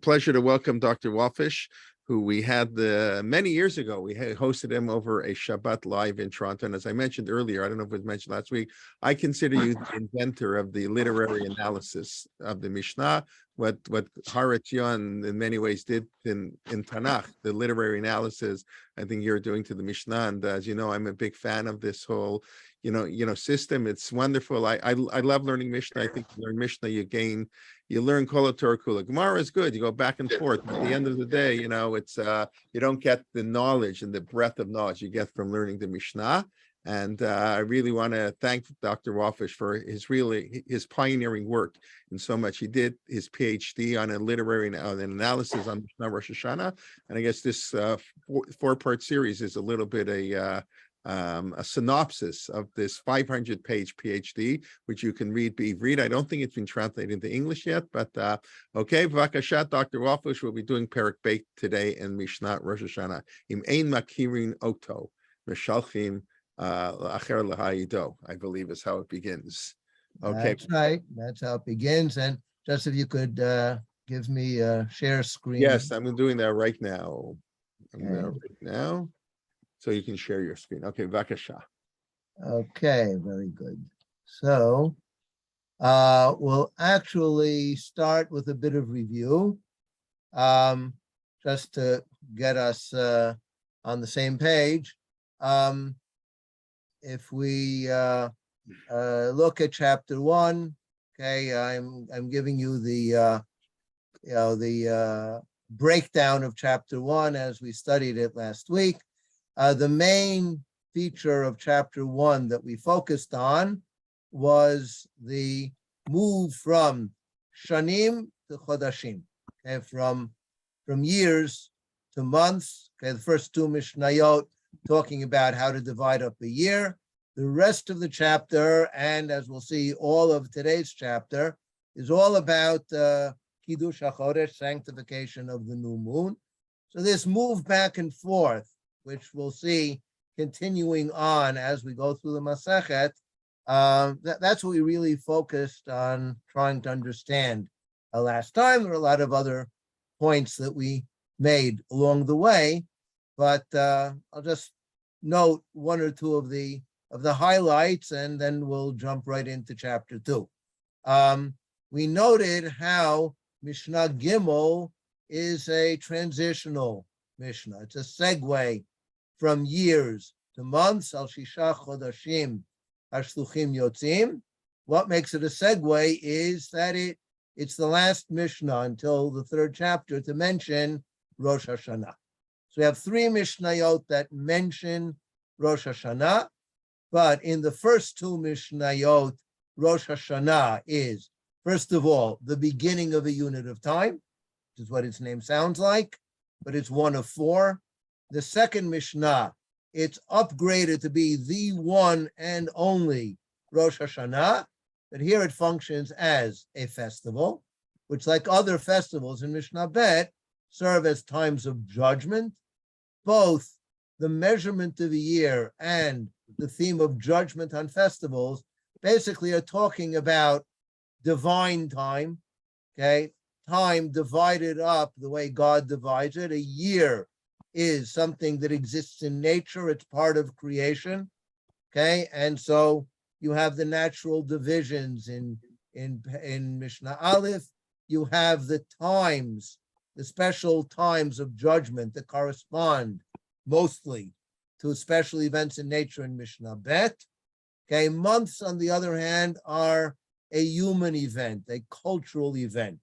pleasure to welcome Dr. Walfish, who we had many years ago. We had hosted him over a Shabbat live in Toronto. And as I mentioned earlier, I don't know if it was mentioned last week, I consider you the inventor of the literary analysis of the Mishnah, what Haratzion in many ways did in Tanakh, the literary analysis. I think you're doing to the Mishnah. And as you know, I'm a big fan of this whole system. It's wonderful. I love learning Mishnah. I think you learn Mishnah, you learn Kol HaTorah Kula. Gemara is good. You go back and forth. But at the end of the day, it's you don't get the knowledge and the breadth of knowledge you get from learning the Mishnah. And I really want to thank Dr. Walfish for his pioneering work in so much. He did his PhD on an analysis on Mishnah Rosh Hashanah. And I guess this four-part series is a little bit a synopsis of this 500-page PhD, which you can read B'Ivrit. I don't think it's been translated into English yet, but okay. V'akashat, Dr. Walfish will be doing Perek Beit today in Mishnah Rosh Hashanah. Im ein makirin oto, meshalchim acher lahayido, I believe is how it begins. Okay. That's right. That's how it begins. And just if you could give me a share screen. Yes, I'm doing that right now. Okay. So you can share your screen. Okay, Vakasha. Okay, very good. So we'll actually start with a bit of review, just to get us on the same page. If we look at chapter 1, okay, I'm giving you the breakdown of chapter 1 as we studied it last week. The main feature of chapter 1 that we focused on was the move from shanim to chodashim, okay, from years to months. Okay, the first two Mishnayot talking about how to divide up a year. The rest of the chapter, and as we'll see, all of today's chapter, is all about Kiddush HaChodesh, sanctification of the new moon. So this move back and forth, which we'll see continuing on as we go through the Masechet, that's what we really focused on trying to understand last time. There are a lot of other points that we made along the way, but I'll just note one or two of the highlights, and then we'll jump right into chapter 2. We noted how Mishnah Gimel is a transitional Mishnah. It's a segue from years to months. Al Shisha Chodashim Hashluchim Yotzim. What makes it a segue is that it's the last Mishnah until the third chapter to mention Rosh Hashanah. So we have 3 Mishnayot that mention Rosh Hashanah, but in the first 2 Mishnayot, Rosh Hashanah is, first of all, the beginning of a unit of time, which is what its name sounds like, but it's one of 4. The second Mishnah, it's upgraded to be the one and only Rosh Hashanah, but here it functions as a festival, which, like other festivals in Mishnah Bet, serve as times of judgment. Both the measurement of the year and the theme of judgment on festivals basically are talking about divine time, okay? Time divided up the way God divides it. A year is something that exists in nature. It's part of creation, okay? And so you have the natural divisions in Mishnah Aleph. You have the times, the special times of judgment that correspond mostly to special events in nature in Mishnah Bet. Okay, months, on the other hand, are a human event, a cultural event.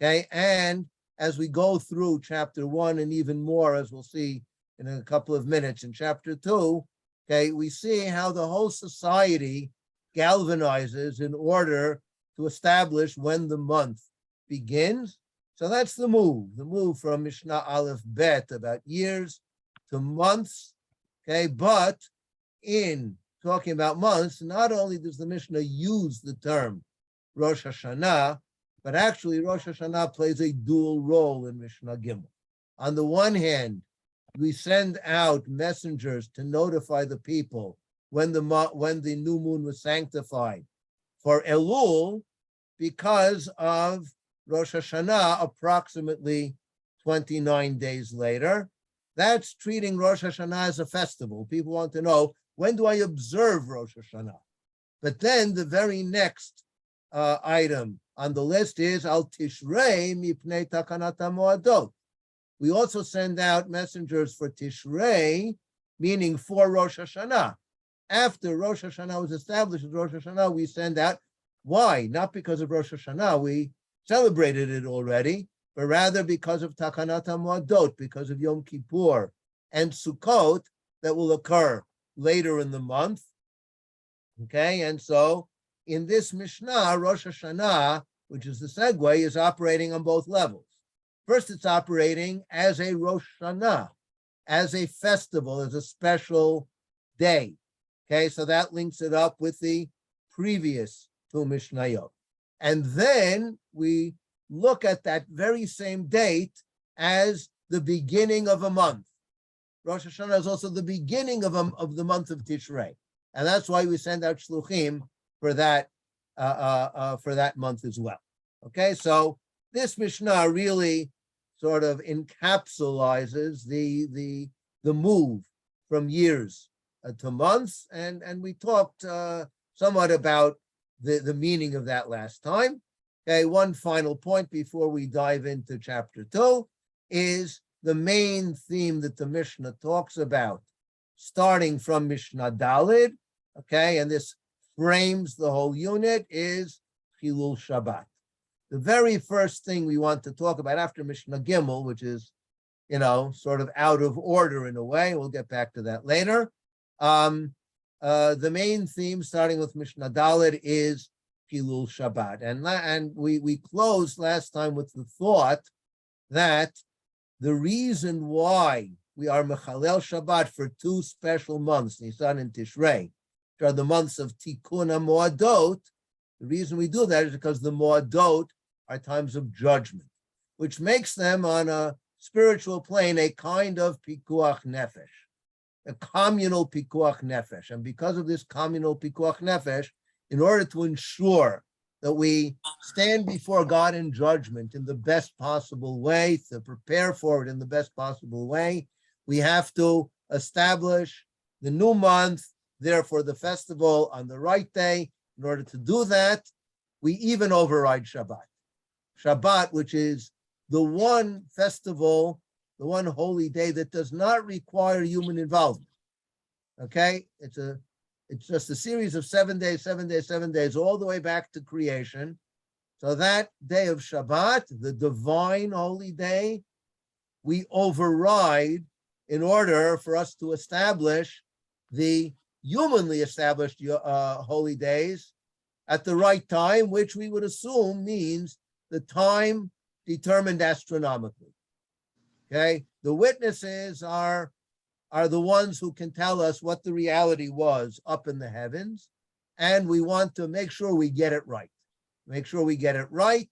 Okay, and as we go through chapter 1 and even more, as we'll see in a couple of minutes in chapter 2, okay, we see how the whole society galvanizes in order to establish when the month begins. So that's the move from Mishnah Aleph Bet about years to months. Okay, but in talking about months, not only does the Mishnah use the term Rosh Hashanah, but actually Rosh Hashanah plays a dual role in Mishnah Gimel. On the one hand, we send out messengers to notify the people when the new moon was sanctified for Elul, because of Rosh Hashanah approximately 29 days later. That's treating Rosh Hashanah as a festival. People want to know, when do I observe Rosh Hashanah? But then the very next item on the list is Al Tishrei Mipnei Takanat HaMoadot. We also send out messengers for Tishrei, meaning for Rosh Hashanah. After Rosh Hashanah was established as Rosh Hashanah, we send out. Why? Not because of Rosh Hashanah, we celebrated it already, but rather because of Takanat HaMoadot, because of Yom Kippur and Sukkot that will occur later in the month. Okay, and so in this Mishnah, Rosh Hashanah, which is the segue, is operating on both levels. First, it's operating as a Rosh Hashanah, as a festival, as a special day. Okay, so that links it up with the previous two Mishnayot. And then we look at that very same date as the beginning of a month. Rosh Hashanah is also the beginning of the month of Tishrei. And that's why we send out shluchim for that month as well. Okay, so this Mishnah really sort of encapsulates the move from years to months, and we talked somewhat about the meaning of that last time. Okay, one final point before we dive into chapter 2 is the main theme that the Mishnah talks about, starting from Mishnah Daled. Okay, and this frames the whole unit, is Chilul Shabbat. The very first thing we want to talk about after Mishnah Gimel, which is, sort of out of order in a way, we'll get back to that later. The main theme, starting with Mishnah Daled, is Chilul Shabbat. And we closed last time with the thought that the reason why we are Mechalel Shabbat for two special months, Nisan and Tishrei, which are the months of Tikkun HaMoadot, the reason we do that is because the Moadot are times of judgment, which makes them on a spiritual plane a kind of Pikuach Nefesh, a communal Pikuach Nefesh. And because of this communal Pikuach Nefesh, in order to ensure that we stand before God in judgment in the best possible way, to prepare for it in the best possible way, we have to establish the new month, therefore the festival on the right day. In order to do that, we even override Shabbat. Shabbat, which is the one festival, the one holy day that does not require human involvement. Okay, it's just a series of 7 days, 7 days, 7 days, all the way back to creation. So that day of Shabbat, the divine holy day, we override in order for us to establish the humanly established holy days at the right time, which we would assume means the time determined astronomically. Okay, the witnesses are the ones who can tell us what the reality was up in the heavens, and we want to make sure we get it right. Make sure we get it right.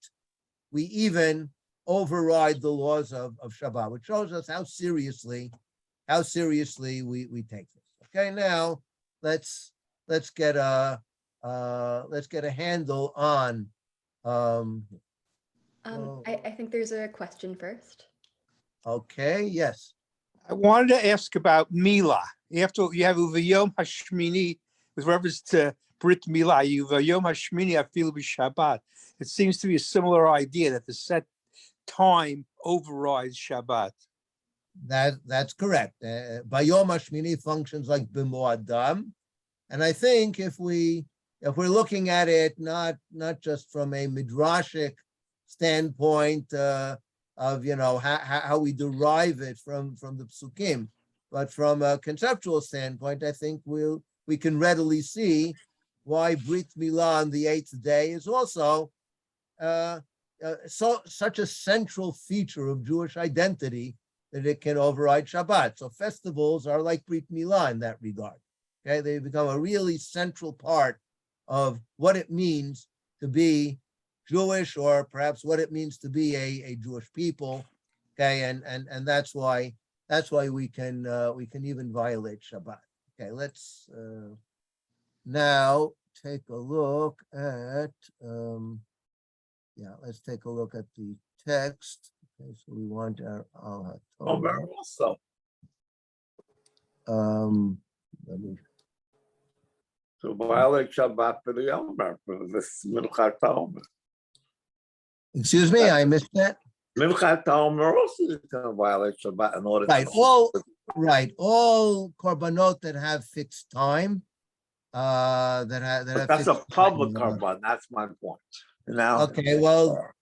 We even override the laws of Shabbat, which shows us how seriously we take this. Okay, now let's get a handle on. I think there's a question first. Okay, yes. I wanted to ask about Milah. After you have Uvayom Hashmini with reference to Brit Milah, Uvayom Hashmini Afilu B'Shabbat. It seems to be a similar idea that the set time overrides Shabbat. That's correct. Bayom Hashmini functions like B'Moadam, and I think if we're looking at it not just from a midrashic standpoint of how we derive it from the psukim, but from a conceptual standpoint, I think we can readily see why Brit Milah on the 8th day is also such a central feature of Jewish identity that it can override Shabbat. So festivals are like Brit Milah in that regard. Okay, they become a really central part of what it means to be Jewish, or perhaps what it means to be a Jewish people. Okay, and that's why we can even violate Shabbat. Okay, let's now take a look at Yeah, let's take a look at the text. Okay, so we want our Omer also. let me, To violate Shabbat for the Omer, for this Milchat Omer. excuse me, I missed that. Milchat Omer also is going to violate Shabbat in order Right, to. all korbanot that have fixed time, that have But that's a fixed public time, korban. That's my point. Now. Okay, well,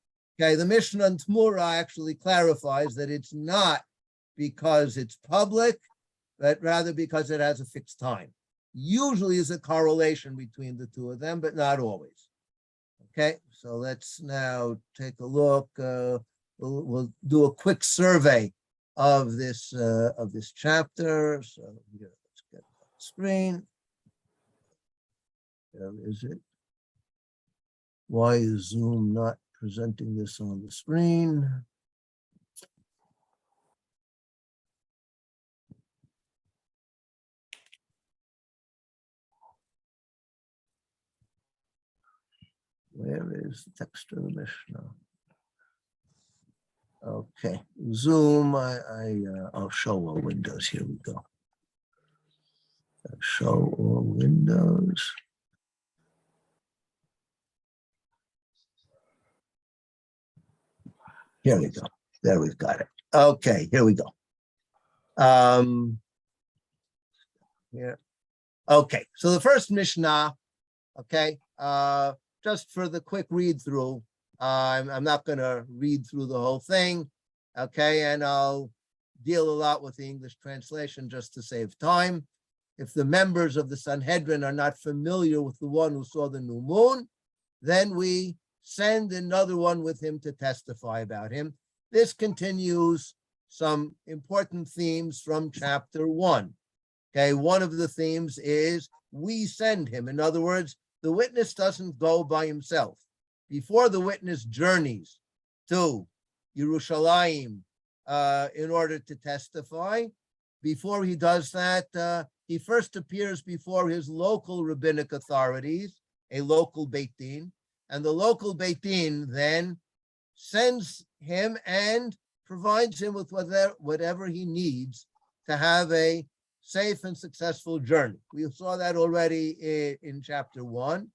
okay, the Mishnah and Tmura actually clarifies that it's not because it's public, but rather because it has a fixed time. Usually is a correlation between the two of them, but not always. Okay, so let's now take a look. We'll do a quick survey of this chapter. So here, let's get on the screen. There is it. Why is Zoom not presenting this on the screen? Where is the text of the Mishnah? Okay, Zoom, I'll show all windows. Here we go. Show all windows. Here we go. There, we've got it. Okay, here we go. Here. Okay, so the first Mishnah, okay, just for the quick read through, I'm not going to read through the whole thing, okay, and I'll deal a lot with the English translation just to save time. If the members of the Sanhedrin are not familiar with the one who saw the new moon, then we send another one with him to testify about him. This continues some important themes from chapter 1. Okay, one of the themes is we send him. In other words, the witness doesn't go by himself. Before the witness journeys to Yerushalayim in order to testify, before he does that, he first appears before his local rabbinic authorities, a local Beit Din, and the local Beit Din then sends him and provides him with whatever he needs to have a safe and successful journey. We saw that already in chapter 1,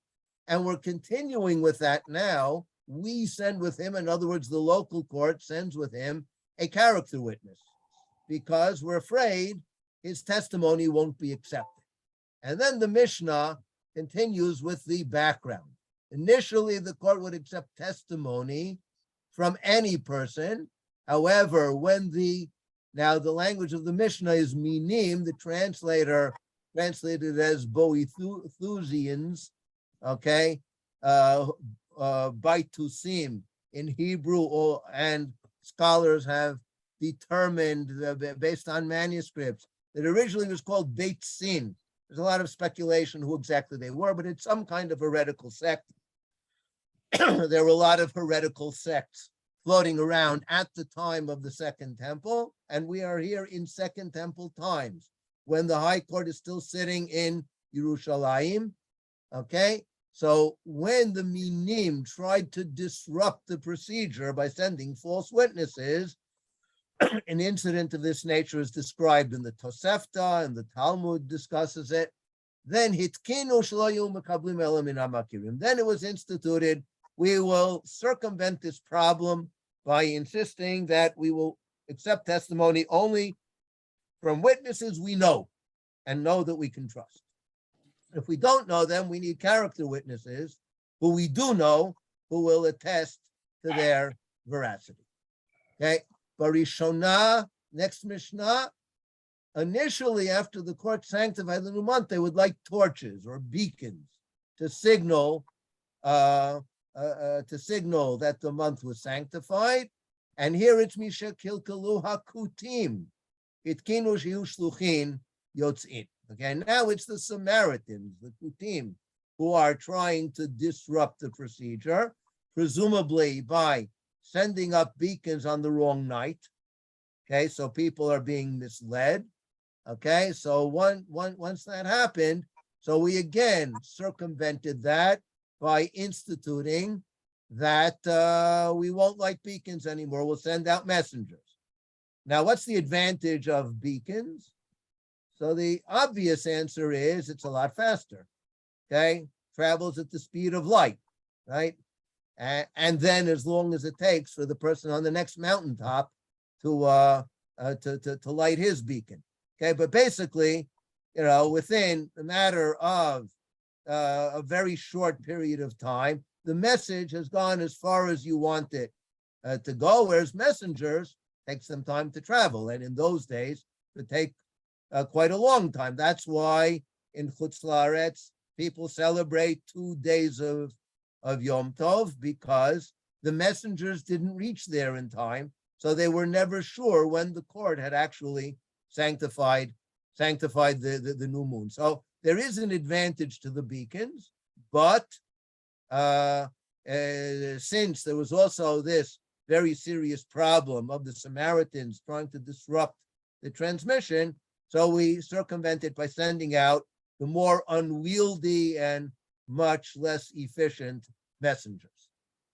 and we're continuing with that now. We send with him, in other words, the local court sends with him a character witness because we're afraid his testimony won't be accepted. And then the Mishnah continues with the background. Initially, the court would accept testimony from any person. However, when now the language of the Mishnah is minim, the translator translated as Boethusians, okay, Baitusim in Hebrew, and scholars have determined based on manuscripts that originally was called Beit Sin. There's a lot of speculation who exactly they were, but it's some kind of heretical sect. There were a lot of heretical sects floating around at the time of the Second Temple, and we are here in Second Temple times, when the High Court is still sitting in Yerushalayim, okay? So when the Minim tried to disrupt the procedure by sending false witnesses, an incident of this nature is described in the Tosefta, and the Talmud discusses it. Then hitkinu shelo yayu makablim ela min hamakirim. Then it was instituted, we will circumvent this problem by insisting that we will accept testimony only from witnesses we know and know that we can trust. If we don't know them, we need character witnesses who we do know, who will attest to their veracity. Okay. Barishona, next Mishnah, initially after the court sanctified the new month, they would light torches or beacons to signal that the month was sanctified. And here it's Misha Kilkalu Hakutim. Itkinu Shiu Shluchin Yotzin. Okay, now it's the Samaritans, the Kutim, who are trying to disrupt the procedure, presumably by sending up beacons on the wrong night. Okay, so people are being misled. Okay, so once that happened, so we again circumvented that by instituting that we won't light beacons anymore. We'll send out messengers. Now, what's the advantage of beacons? So the obvious answer is it's a lot faster, okay? Travels at the speed of light, right? And then as long as it takes for the person on the next mountaintop to light his beacon, okay? But basically, within a matter of a very short period of time, the message has gone as far as you want it to go, whereas messengers takes them time to travel. And in those days, it take quite a long time. That's why in Chutz La'aretz, people celebrate 2 days of Yom Tov, because the messengers didn't reach there in time. So they were never sure when the court had actually sanctified the new moon. So there is an advantage to the beacons, but since there was also this very serious problem of the Samaritans trying to disrupt the transmission, so we circumvented by sending out the more unwieldy and much less efficient messengers.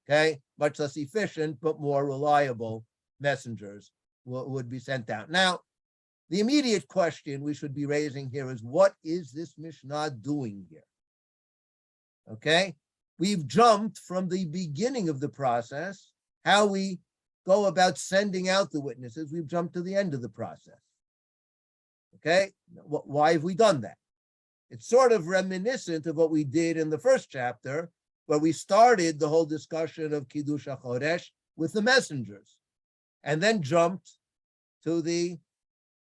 Okay, much less efficient, but more reliable messengers would be sent out. Now, the immediate question we should be raising here is, what is this Mishnah doing here? Okay, we've jumped from the beginning of the process, how we go about sending out the witnesses. We've jumped to the end of the process. Okay, why have we done that? It's sort of reminiscent of what we did in the first chapter, where we started the whole discussion of Kiddush HaChodesh with the messengers, and then jumped to the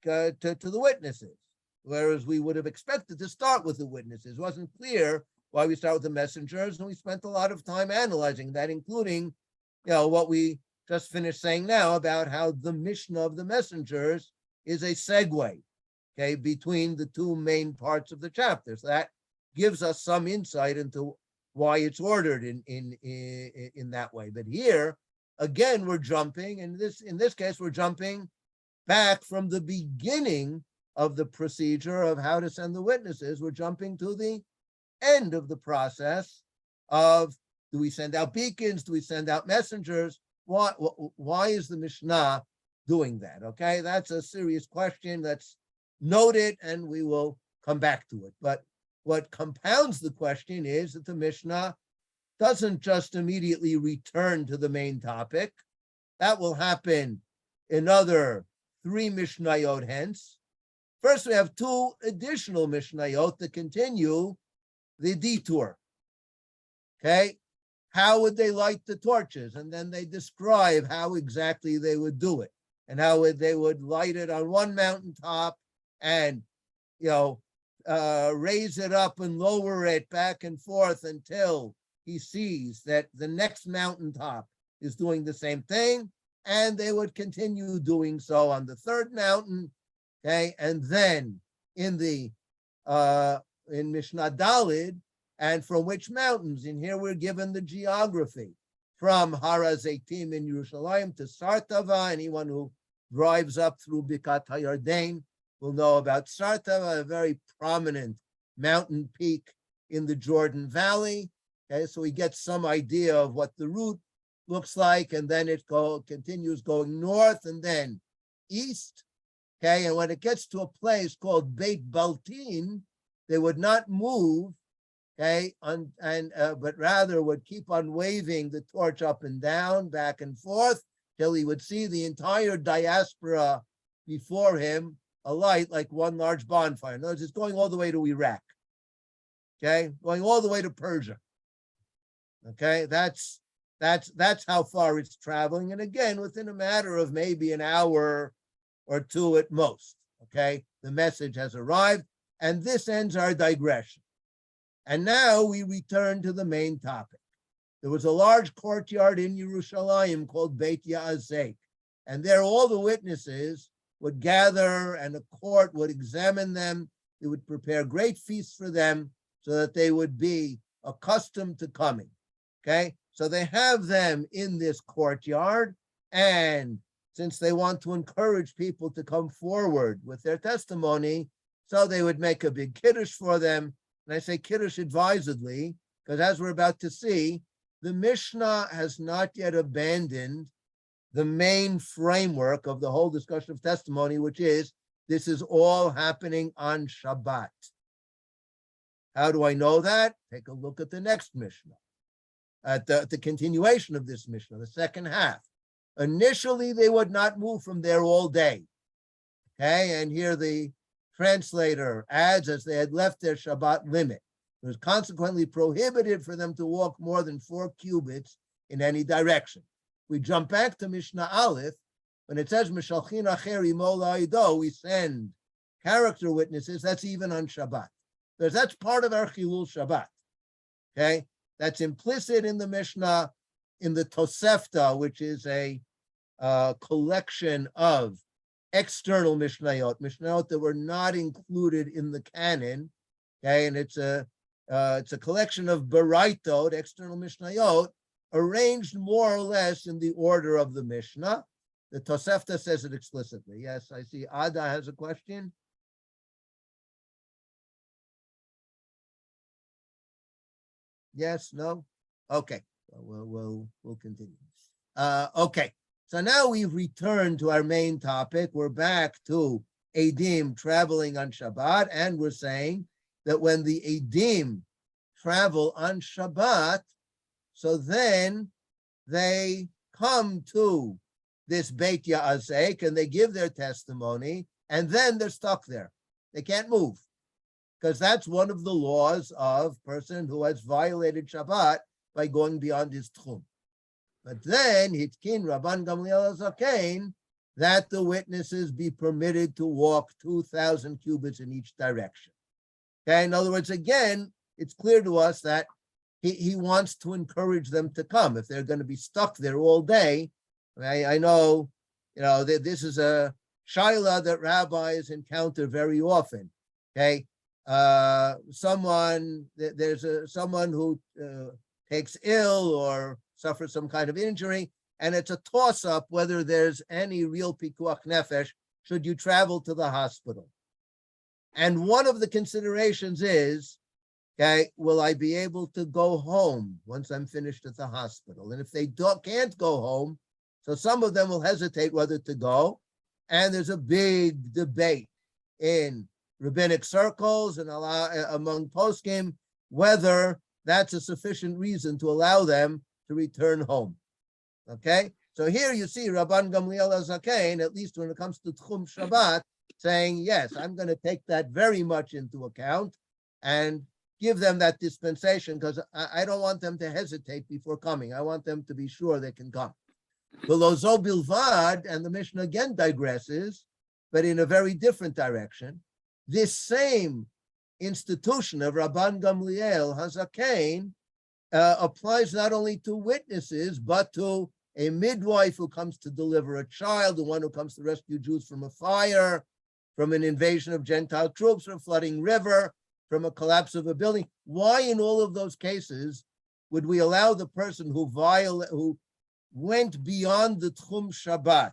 witnesses. Whereas we would have expected to start with the witnesses. It wasn't clear why we start with the messengers, and we spent a lot of time analyzing that, including, what we just finished saying now about how the Mishnah of the messengers is a segue, okay, between the two main parts of the chapter. So that gives us some insight into why it's ordered in that way. But here, again, we're jumping, and in this case, we're jumping back from the beginning of the procedure of how to send the witnesses. We're jumping to the end of the process of, do we send out beacons? Do we send out messengers? Why is the Mishnah doing that? Okay, that's a serious question. Let's note it, and we will come back to it. But what compounds the question is that the Mishnah doesn't just immediately return to the main topic. That will happen another 3 Mishnayot hence. First, we have 2 additional Mishnayot to continue the detour. Okay, how would they light the torches? And then they describe how exactly they would do it, and how they would light it on one mountaintop and, raise it up and lower it back and forth until he sees that the next mountaintop is doing the same thing, and they would continue doing so on the 3rd mountain. Okay, and then in Mishnah Dalid, and from which mountains? In here we're given the geography from Har HaZeitim in Yerushalayim to Sartava. Anyone who drives up through Bikat HaYarden will know about Sartava, a very prominent mountain peak in the Jordan Valley. Okay, so we get some idea of what the route looks like, and then it continues going north and then east. Okay, and when it gets to a place called Beit Baltin, they would not move, okay, but rather would keep on waving the torch up and down, back and forth, till he would see the entire diaspora before him alight like one large bonfire. In other words, it's going all the way to Iraq, okay, going all the way to Persia. Okay, that's how far it's traveling, and again, within a matter of maybe an hour or 2 at most. Okay, the message has arrived, and this ends our digression. And now we return to the main topic. There was a large courtyard in Yerushalayim called Beit Ya'azek, and there all the witnesses would gather, and a court would examine them. They would prepare great feasts for them so that they would be accustomed to coming. Okay, so they have them in this courtyard, and since they want to encourage people to come forward with their testimony, so they would make a big kiddush for them. And I say kiddush advisedly, because as we're about to see, the Mishnah has not yet abandoned the main framework of the whole discussion of testimony, which is this is all happening on Shabbat. How do I know that? Take a look at the next Mishnah, at the continuation of this Mishnah, the second half. Initially, they would not move from there all day. Okay, and here the translator adds, as they had left their Shabbat limit. It was consequently prohibited for them to walk more than 4 cubits in any direction. We jump back to Mishnah Aleph, when it says, Mishalchin acher imo la'ido, we send character witnesses, that's even on Shabbat. Because that's part of our Chilul Shabbat. Okay, that's implicit in the Mishnah, in the Tosefta, which is a collection of external Mishnayot that were not included in the canon. Okay, and it's a collection of Baraitot, external Mishnayot, arranged more or less in the order of the Mishnah. The Tosefta says it explicitly. Yes, I see Ada has a question. Yes, no? Okay, we'll continue. Okay, so now we've returned to our main topic. We're back to Eidim traveling on Shabbat, and we're saying that when the Eidim travel on Shabbat, so then they come to this Beit Ya'azek and they give their testimony, and then they're stuck there. They can't move, because that's one of the laws of person who has violated Shabbat by going beyond his tchum. But then Hitkin Rabban Gamliel Zakein that the witnesses be permitted to walk 2,000 cubits in each direction. Okay, in other words, again, it's clear to us that he wants to encourage them to come. If they're going to be stuck there all day, I know, that this is a shaila that rabbis encounter very often. Okay, someone who takes ill or suffers some kind of injury, and it's a toss-up whether there's any real pikuach nefesh should you travel to the hospital. And one of the considerations is, okay, will I be able to go home once I'm finished at the hospital? And if they can't go home, so some of them will hesitate whether to go. And there's a big debate in rabbinic circles and among poskim whether that's a sufficient reason to allow them to return home. Okay, so here you see Rabban Gamliel HaZakein, at least when it comes to Tchum Shabbat, saying, yes, I'm going to take that very much into account and give them that dispensation, because I don't want them to hesitate before coming. I want them to be sure they can come. Velozo bilvad, and the Mishnah again digresses, but in a very different direction. This same institution of Rabban Gamliel HaZakein applies not only to witnesses, but to a midwife who comes to deliver a child, the one who comes to rescue Jews from a fire, from an invasion of Gentile troops, from a flooding river, from a collapse of a building. Why in all of those cases would we allow the person who went beyond the Tchum Shabbat,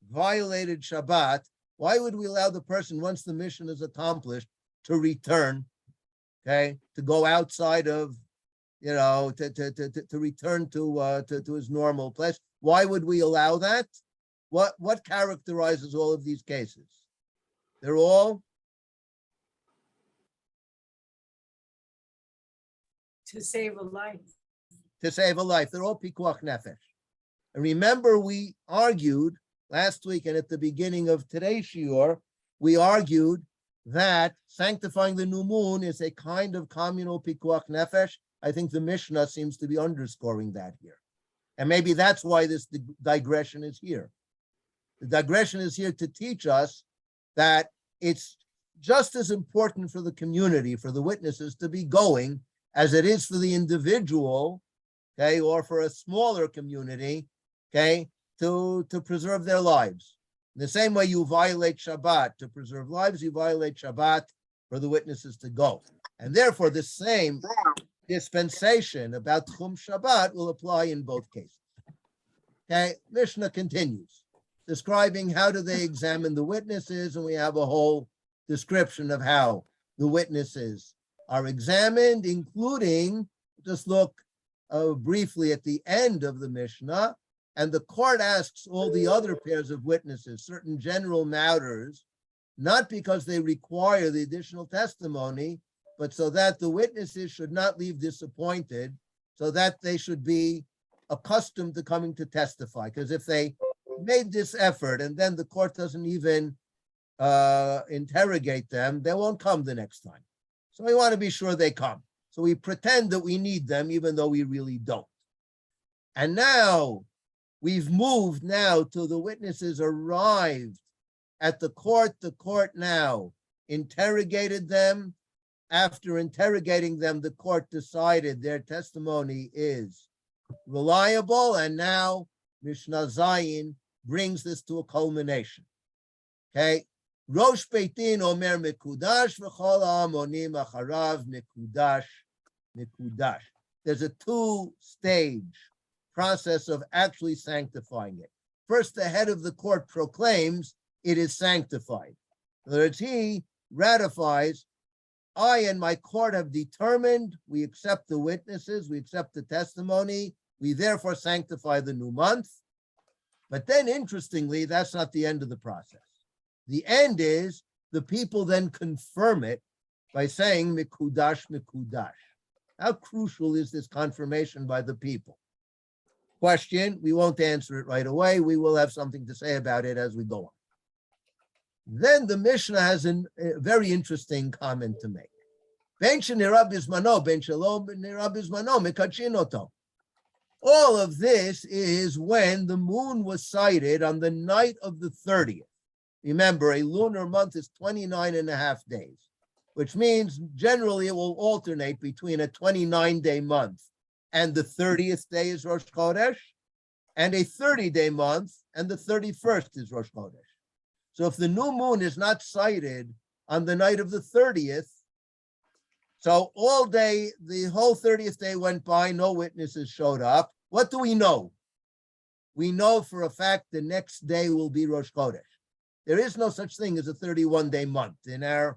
violated Shabbat, why would we allow the person, once the mission is accomplished, to return, okay, to go outside of, to return to his normal place? Why would we allow that? What characterizes all of these cases? They're all to save a life. To save a life. They're all pikuach nefesh. And remember, we argued last week and at the beginning of today's shiur, we argued that sanctifying the new moon is a kind of communal pikuach nefesh. I think the Mishnah seems to be underscoring that here. And maybe that's why this digression is here. The digression is here to teach us that it's just as important for the community, for the witnesses to be going, as it is for the individual, okay, or for a smaller community, okay, to preserve their lives. In the same way you violate Shabbat to preserve lives, you violate Shabbat for the witnesses to go. And therefore, the same dispensation about Tchum Shabbat will apply in both cases. Okay, Mishnah continues, describing how do they examine the witnesses, and we have a whole description of how the witnesses are examined, including, just look briefly at the end of the Mishnah, and the court asks all the other pairs of witnesses certain general matters, not because they require the additional testimony, but so that the witnesses should not leave disappointed, so that they should be accustomed to coming to testify. Because if they made this effort and then the court doesn't even interrogate them, they won't come the next time. So we want to be sure they come. So we pretend that we need them, even though we really don't. And now we've moved now till the witnesses arrived at the court. The court now interrogated them. After interrogating them, the court decided their testimony is reliable. And now Mishnah Zayin brings this to a culmination. Okay. Rosh Beitin Omer Mekudash v'chol ha'amonim acharav Mekudash Mekudash. There's a two-stage process of actually sanctifying it. First, the head of the court proclaims it is sanctified. In other words, he ratifies, I and my court have determined, we accept the witnesses, we accept the testimony, we therefore sanctify the new month. But then, interestingly, that's not the end of the process. The end is the people then confirm it by saying Mikudash, Mikudash. How crucial is this confirmation by the people? Question, we won't answer it right away. We will have something to say about it as we go on. Then the Mishnah has a very interesting comment to make. Ben shenirah bizmano, ben shelo nirah bizmano, mikachin oto. All of this is when the moon was sighted on the night of the 30th. Remember, a lunar month is 29 and a half days, which means generally it will alternate between a 29-day month and the 30th day is Rosh Chodesh, and a 30-day month and the 31st is Rosh Chodesh. So if the new moon is not sighted on the night of the 30th, so all day, the whole 30th day went by, no witnesses showed up. What do we know? We know for a fact the next day will be Rosh Chodesh. There is no such thing as a 31-day month in our,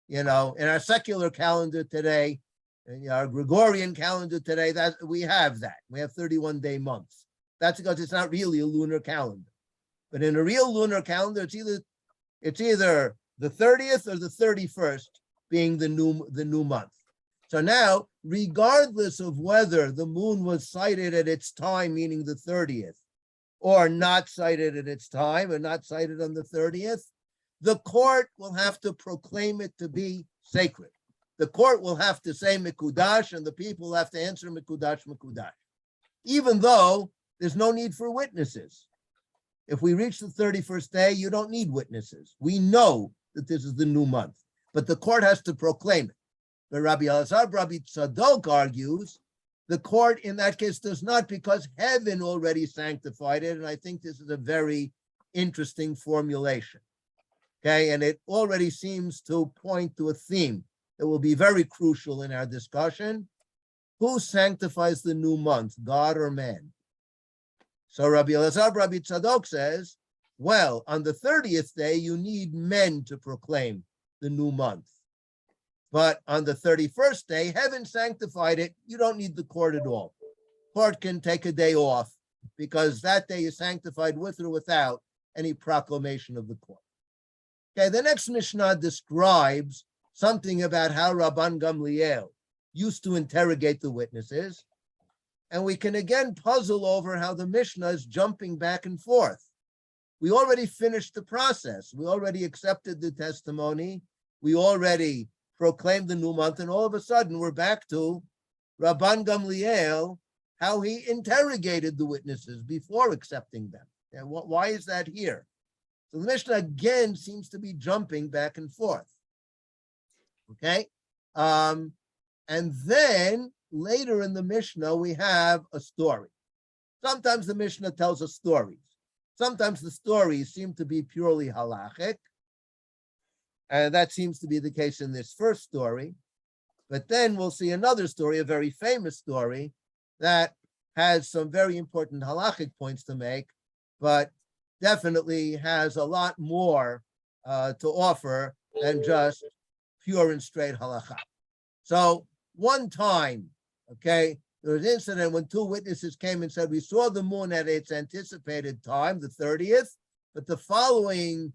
in our secular calendar today, in our Gregorian calendar today. That we have 31-day months. That's because it's not really a lunar calendar. But in a real lunar calendar, it's either the 30th or the 31st being the new month. So now, regardless of whether the moon was sighted at its time, meaning the 30th, or not sighted at its time, or not sighted on the 30th, the court will have to proclaim it to be sacred. The court will have to say Mikudash, and the people will have to answer Mikudash, Mikudash, even though there's no need for witnesses. If we reach the 31st day, you don't need witnesses. We know that this is the new month, but the court has to proclaim it. But Rabbi Elazar, Rabbi Tzadok argues, the court in that case does not, because heaven already sanctified it. And I think this is a very interesting formulation. Okay, and it already seems to point to a theme that will be very crucial in our discussion. Who sanctifies the new month, God or man? So Rabbi Elazar, Rabbi Tzadok says, well, on the 30th day, you need men to proclaim the new month. But on the 31st day, heaven sanctified it. You don't need the court at all. Court can take a day off because that day is sanctified with or without any proclamation of the court. Okay, the next Mishnah describes something about how Rabban Gamliel used to interrogate the witnesses. And we can again puzzle over how the Mishnah is jumping back and forth. We already finished the process. We already accepted the testimony. We already proclaimed the new month, and all of a sudden we're back to Rabban Gamliel, how he interrogated the witnesses before accepting them. And why is that here? So the Mishnah again seems to be jumping back and forth. Okay, and then later in the Mishnah we have a story. Sometimes the Mishnah tells us stories. Sometimes the stories seem to be purely halachic. And that seems to be the case in this first story. But then we'll see another story, a very famous story, that has some very important halachic points to make, but definitely has a lot more to offer than just pure and straight halakha. So one time, okay, there was an incident when two witnesses came and said, we saw the moon at its anticipated time, the 30th, but the following,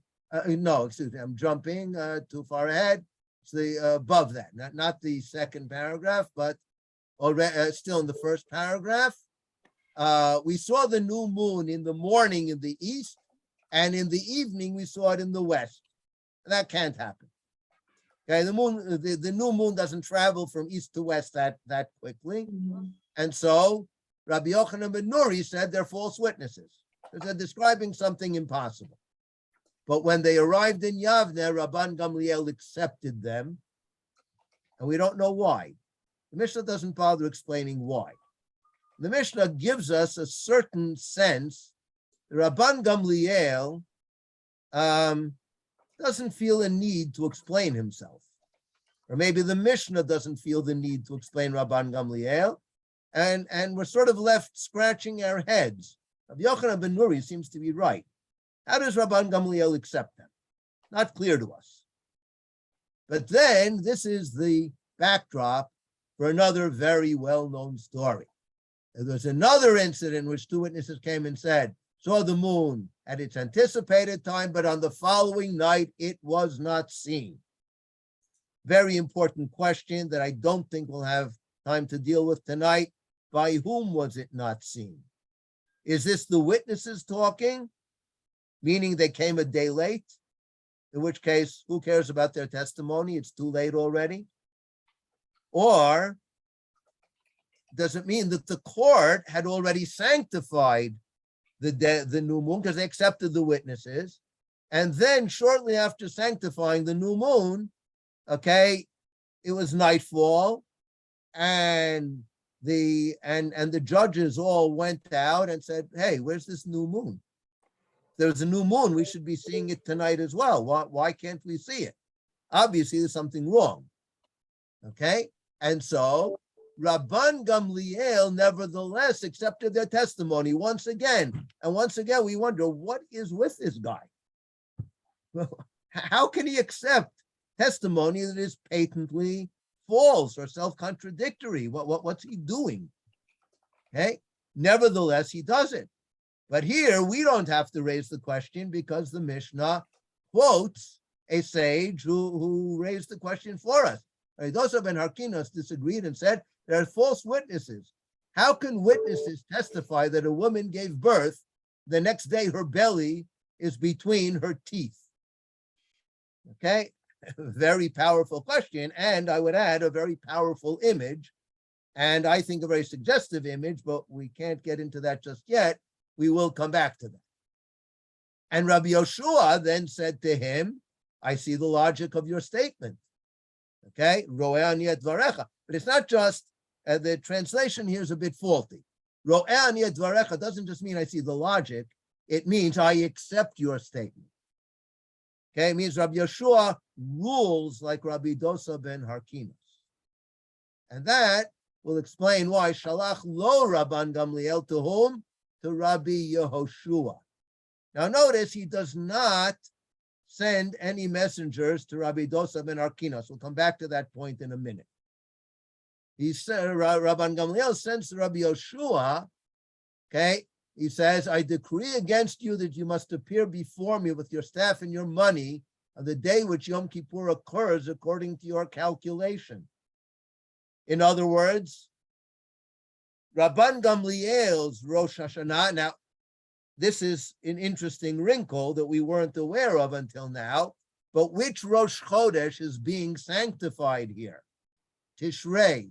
no, excuse me, I'm jumping too far ahead. It's the above that, not the second paragraph, but already still in the first paragraph. We saw the new moon in the morning in the east, and in the evening we saw it in the west. That can't happen. Okay, the new moon doesn't travel from east to west that quickly. And so Rabbi Yochanan ben Nuri said they're false witnesses. They're describing something impossible. But when they arrived in Yavne, Rabban Gamliel accepted them. And we don't know why. The Mishnah doesn't bother explaining why. The Mishnah gives us a certain sense that Rabban Gamliel doesn't feel a need to explain himself. Or maybe the Mishnah doesn't feel the need to explain Rabban Gamliel, and we're sort of left scratching our heads. Rabbi Yochanan ben Nuri seems to be right. How does Rabban Gamliel accept them? Not clear to us. But then this is the backdrop for another very well-known story. There's another incident in which two witnesses came and said, saw the moon at its anticipated time, but on the following night it was not seen. Very important question that I don't think we'll have time to deal with tonight. By whom was it not seen? Is this the witnesses talking, meaning they came a day late? In which case, who cares about their testimony? It's too late already. Or does it mean that the court had already sanctified the new moon because they accepted the witnesses, and then shortly after sanctifying the new moon, okay, it was nightfall, and the judges all went out and said, hey, where's this new moon? There's a new moon, we should be seeing it tonight as well. Why can't we see it? Obviously there's something wrong. Okay, and so Rabban Gamliel nevertheless accepted their testimony once again. And once again, we wonder, what is with this guy? How can he accept testimony that is patently false or self-contradictory? What's he doing? Okay, nevertheless, he does it. But here, we don't have to raise the question because the Mishnah quotes a sage who raised the question for us. Dosa ben Harkinos disagreed and said, there are false witnesses. How can witnesses testify that a woman gave birth, the next day her belly is between her teeth? Okay, very powerful question, and I would add a very powerful image, and I think a very suggestive image, but we can't get into that just yet. We will come back to that. And Rabbi Yoshua then said to him, I see the logic of your statement. Okay, Ro'eh ani et dvarecha. But it's not just, the translation here is a bit faulty. Ro'eh ani et dvarecha doesn't just mean I see the logic, it means I accept your statement. Okay, it means Rabbi Yeshua rules like Rabbi Dosa ben Harkinos. And that will explain why Shalach lo Rabban Gamliel to whom? To Rabbi Yehoshua. Now notice he does not send any messengers to Rabbi Dosa ben Harkinos. We'll come back to that point in a minute. He said, Rabban Gamliel sends to Rabbi Yoshua, okay, he says, I decree against you that you must appear before me with your staff and your money on the day which Yom Kippur occurs according to your calculation. In other words, Rabban Gamliel's Rosh Hashanah, now this is an interesting wrinkle that we weren't aware of until now, but which Rosh Chodesh is being sanctified here? Tishrei.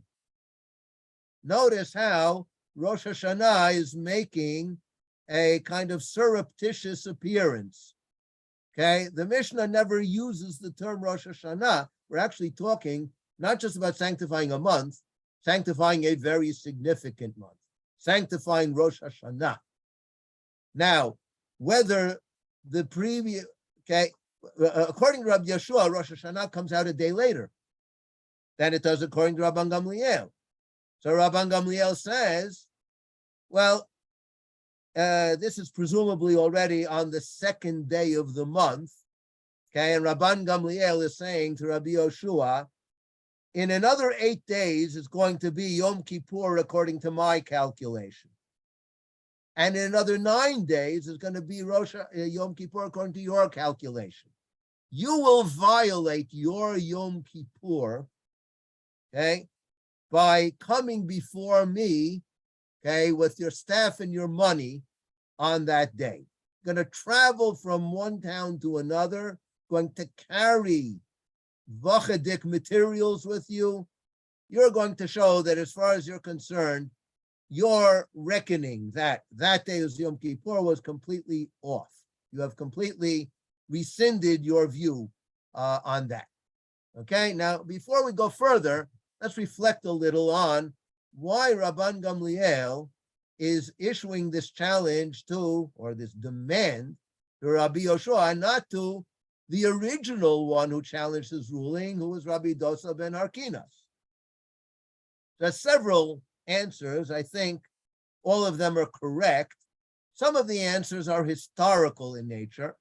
Notice how Rosh Hashanah is making a kind of surreptitious appearance. Okay, the Mishnah never uses the term Rosh Hashanah. We're actually talking not just about sanctifying a month, sanctifying a very significant month, sanctifying Rosh Hashanah. Now, whether the previous, okay, according to Rabbi Yeshua, Rosh Hashanah comes out a day later than it does according to Rabban Gamliel. So Rabban Gamliel says, well, this is presumably already on the second day of the month, okay, and Rabban Gamliel is saying to Rabbi Yoshua, in another 8 days is going to be Yom Kippur according to my calculation. And in another 9 days is going to be Yom Kippur according to your calculation. You will violate your Yom Kippur, okay, by coming before me, okay, with your staff and your money on that day. Going to travel from one town to another, going to carry vachadik materials with you. You're going to show that as far as you're concerned, your reckoning that day is Yom Kippur was completely off. You have completely rescinded your view on that. Okay, now before we go further, let's reflect a little on why Rabban Gamliel is issuing this challenge to, or this demand to Rabbi Yoshua, not to the original one who challenged his ruling, who was Rabbi Dosa ben Harkinas. There's several answers. I think all of them are correct. Some of the answers are historical in nature.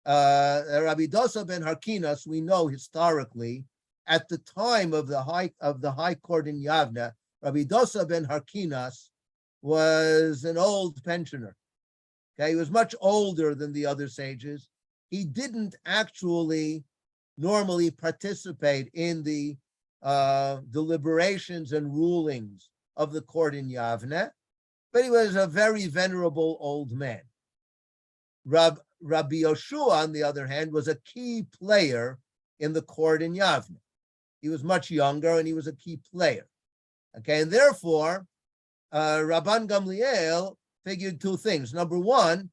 Rabbi Dosa ben Harkinas, we know historically, at the time of the high court in Yavne, Rabbi Dosa ben Harkinas was an old pensioner. Okay, he was much older than the other sages. He didn't actually normally participate in the deliberations and rulings of the court in Yavne, but he was a very venerable old man. Rabbi Yoshua, on the other hand, was a key player in the court in Yavne. He was much younger and he was a key player. Okay, and therefore, Rabban Gamliel figured two things. Number one,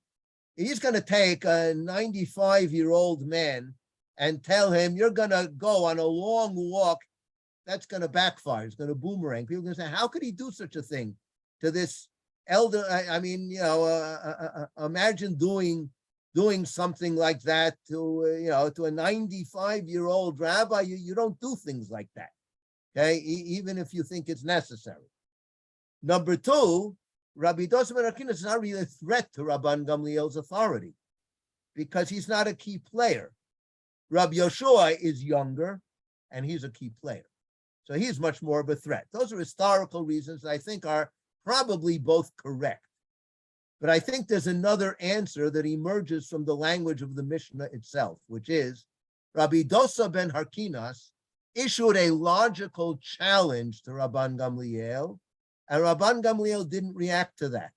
he's going to take a 95-year-old man and tell him, you're going to go on a long walk. That's going to backfire. It's going to boomerang. People are going to say, how could he do such a thing to this elder? Imagine doing something like that to a 95-year-old rabbi. You don't do things like that. Okay, even if you think it's necessary. Number two, Rabbi Dosa ben Harkinas is not really a threat to Rabban Gamliel's authority because he's not a key player. Rabbi Yoshua is younger and he's a key player. So he's much more of a threat. Those are historical reasons I think are probably both correct. But I think there's another answer that emerges from the language of the Mishnah itself, which is Rabbi Dosa ben Harkinas issued a logical challenge to Rabban Gamliel, and Rabban Gamliel didn't react to that.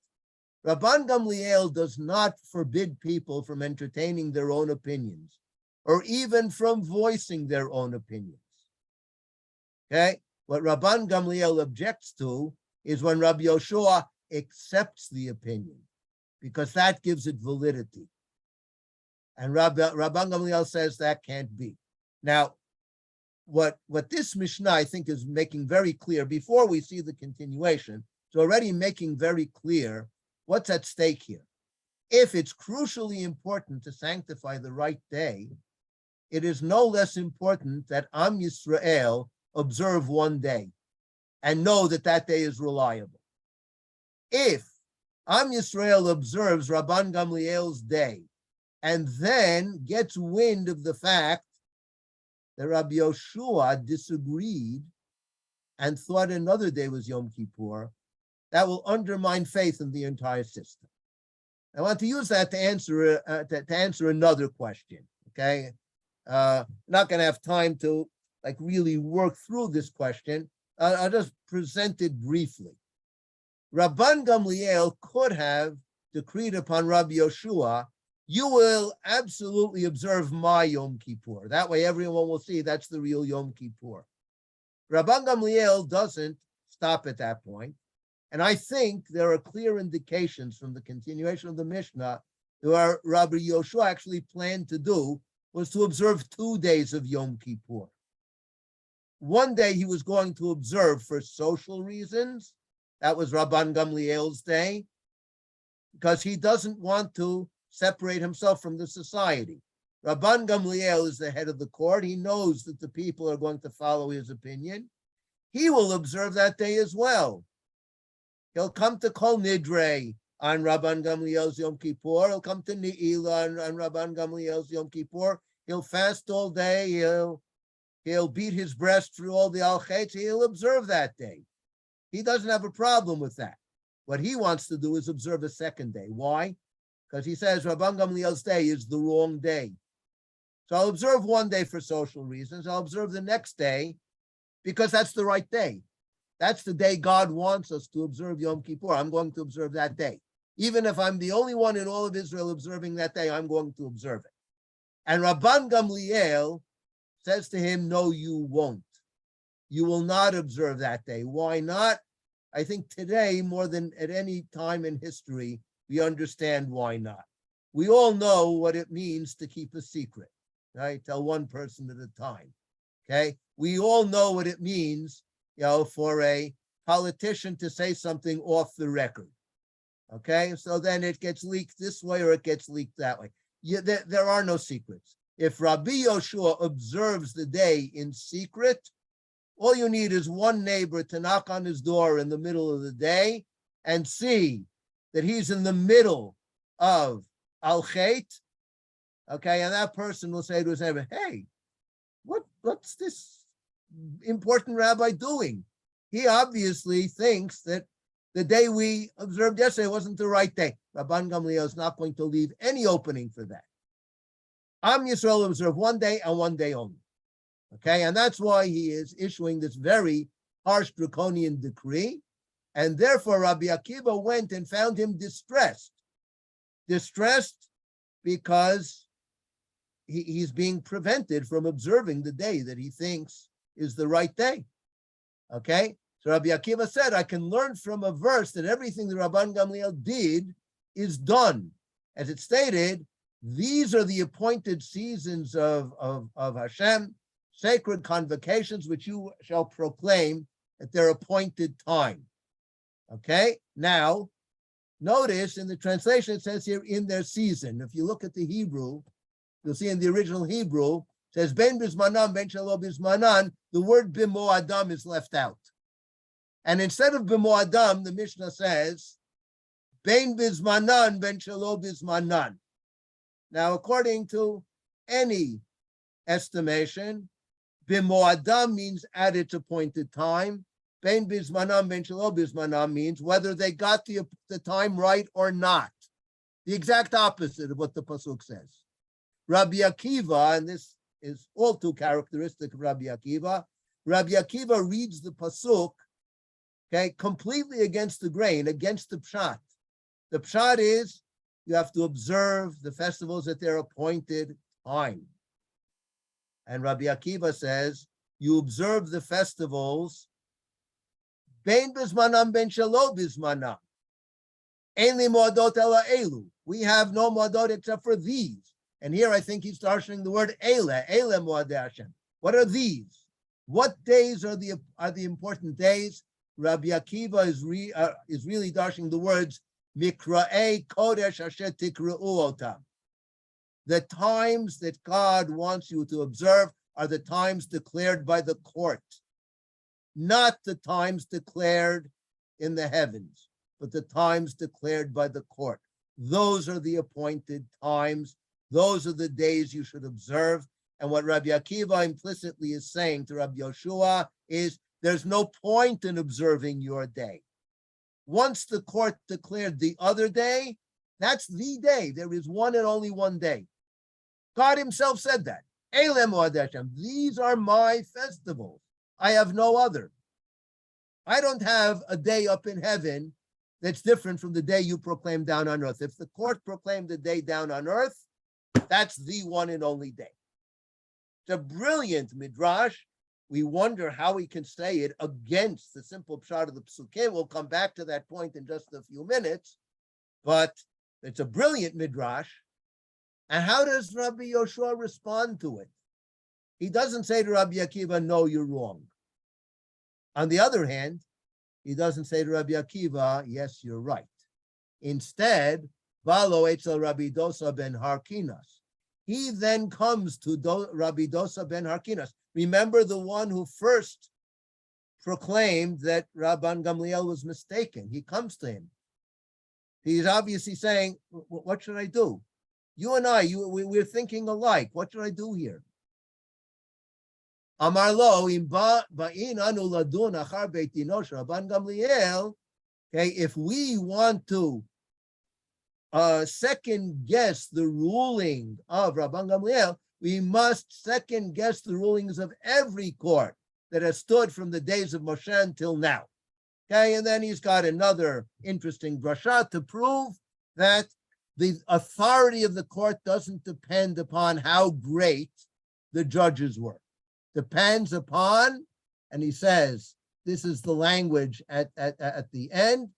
Rabban Gamliel does not forbid people from entertaining their own opinions, or even from voicing their own opinions. Okay? What Rabban Gamliel objects to is when Rabbi Yoshua accepts the opinion, because that gives it validity. And Rabban Gamliel says that can't be. Now, what this Mishnah, I think, is making very clear, before we see the continuation, it's already making very clear what's at stake here. If it's crucially important to sanctify the right day, it is no less important that Am Yisrael observe one day and know that that day is reliable. If Am Yisrael observes Rabban Gamliel's day and then gets wind of the fact that Rabbi Yoshua disagreed and thought another day was Yom Kippur, that will undermine faith in the entire system. I want to use that to answer another question. Okay, not going to have time to really work through this question. I'll just present it briefly. Rabban Gamliel could have decreed upon Rabbi Yoshua, you will absolutely observe my Yom Kippur. That way everyone will see that's the real Yom Kippur. Rabban Gamliel doesn't stop at that point. And I think there are clear indications from the continuation of the Mishnah that what Rabbi Yoshua actually planned to do was to observe 2 days of Yom Kippur. One day he was going to observe for social reasons. That was Rabban Gamliel's day, because he doesn't want to separate himself from the society. Rabban Gamliel is the head of the court. He knows that the people are going to follow his opinion. He will observe that day as well. He'll come to Kol Nidre on Rabban Gamliel's Yom Kippur. He'll come to Ne'ilah on Rabban Gamliel's Yom Kippur. He'll fast all day. He'll he'll beat his breast through all the al-chetz, he'll observe that day. He doesn't have a problem with that. What he wants to do is observe a second day. Why? Because he says Rabban Gamliel's day is the wrong day. So I'll observe one day for social reasons. I'll observe the next day because that's the right day. That's the day God wants us to observe Yom Kippur. I'm going to observe that day. Even if I'm the only one in all of Israel observing that day, I'm going to observe it. And Rabban Gamliel says to him, no, you won't. You will not observe that day. Why not? I think today, more than at any time in history, we understand why not. We all know what it means to keep a secret, right? Tell one person at a time, okay? We all know what it means, for a politician to say something off the record, okay? So then it gets leaked this way or it gets leaked that way. There are no secrets. If Rabbi Yoshua observes the day in secret, all you need is one neighbor to knock on his door in the middle of the day and see that he's in the middle of al-chet, okay, and that person will say to his neighbor, hey, what's this important rabbi doing? He obviously thinks that the day we observed yesterday wasn't the right day. Rabban Gamliel is not going to leave any opening for that. Am Yisrael will observe one day and one day only. Okay, and that's why he is issuing this very harsh draconian decree. And therefore, Rabbi Akiva went and found him distressed. Distressed because he's being prevented from observing the day that he thinks is the right day. Okay, so Rabbi Akiva said, I can learn from a verse that everything that Rabban Gamliel did is done. As it stated, these are the appointed seasons of Hashem, sacred convocations which you shall proclaim at their appointed time. Okay, now notice in the translation it says here in their season. If you look at the Hebrew, you'll see in the original Hebrew it says ben bizmanan ben shelo bizmanan. The word bimoadam is left out, and instead of bimoadam, the Mishnah says ben bizmanan ben shelo bizmanan. Now, according to any estimation, bimoadam means at its appointed time. Ben bizmanam, ben shelo bizmanam means whether they got the time right or not. The exact opposite of what the pasuk says. Rabbi Akiva, and this is all too characteristic of Rabbi Akiva. Rabbi Akiva reads the pasuk, okay, completely against the grain, against the pshat. The pshat is you have to observe the festivals at their appointed time. And Rabbi Akiva says, you observe the festivals ben bizmanam ben shelo bizmanam. Ein li moadot ela elu. We have no moadot except for these. And here I think he's darshaning the word ele moadei Hashem. What are these? What days are the important days? Rabbi Akiva is really darshaning the words mikra'ei kodesh asher tikra'u otam. The times that God wants you to observe are the times declared by the court, not the times declared in the heavens, but the times declared by the court. Those are the appointed times. Those are the days you should observe. And what Rabbi Akiva implicitly is saying to Rabbi Yoshua is there's no point in observing your day. Once the court declared the other day, that's the day. There is one and only one day. God himself said that. These are my festivals. I have no other. I don't have a day up in heaven that's different from the day you proclaim down on earth. If the court proclaimed the day down on earth, that's the one and only day. It's a brilliant midrash. We wonder how we can say it against the simple pshat of the psukim. We'll come back to that point in just a few minutes, but it's a brilliant midrash. And how does Rabbi Yoshua respond to it? He doesn't say to Rabbi Akiva, no, you're wrong. On the other hand, he doesn't say to Rabbi Akiva, yes, you're right. Instead, Valo etzel Rabbi Dosa ben Harkinas. He then comes to Rabbi Dosa ben Harkinas. Remember the one who first proclaimed that Rabban Gamliel was mistaken. He comes to him. He's obviously saying, what should I do? You and I, we're thinking alike. What should I do here? Amar lo im ba'in anu ladun achar beit dino shel Rabban Gamliel. Okay, if we want to second guess the ruling of Rabban Gamliel, we must second guess the rulings of every court that has stood from the days of Moshe until now. Okay, and then he's got another interesting drasha to prove that the authority of the court doesn't depend upon how great the judges were. Depends upon, and he says, this is the language at the end,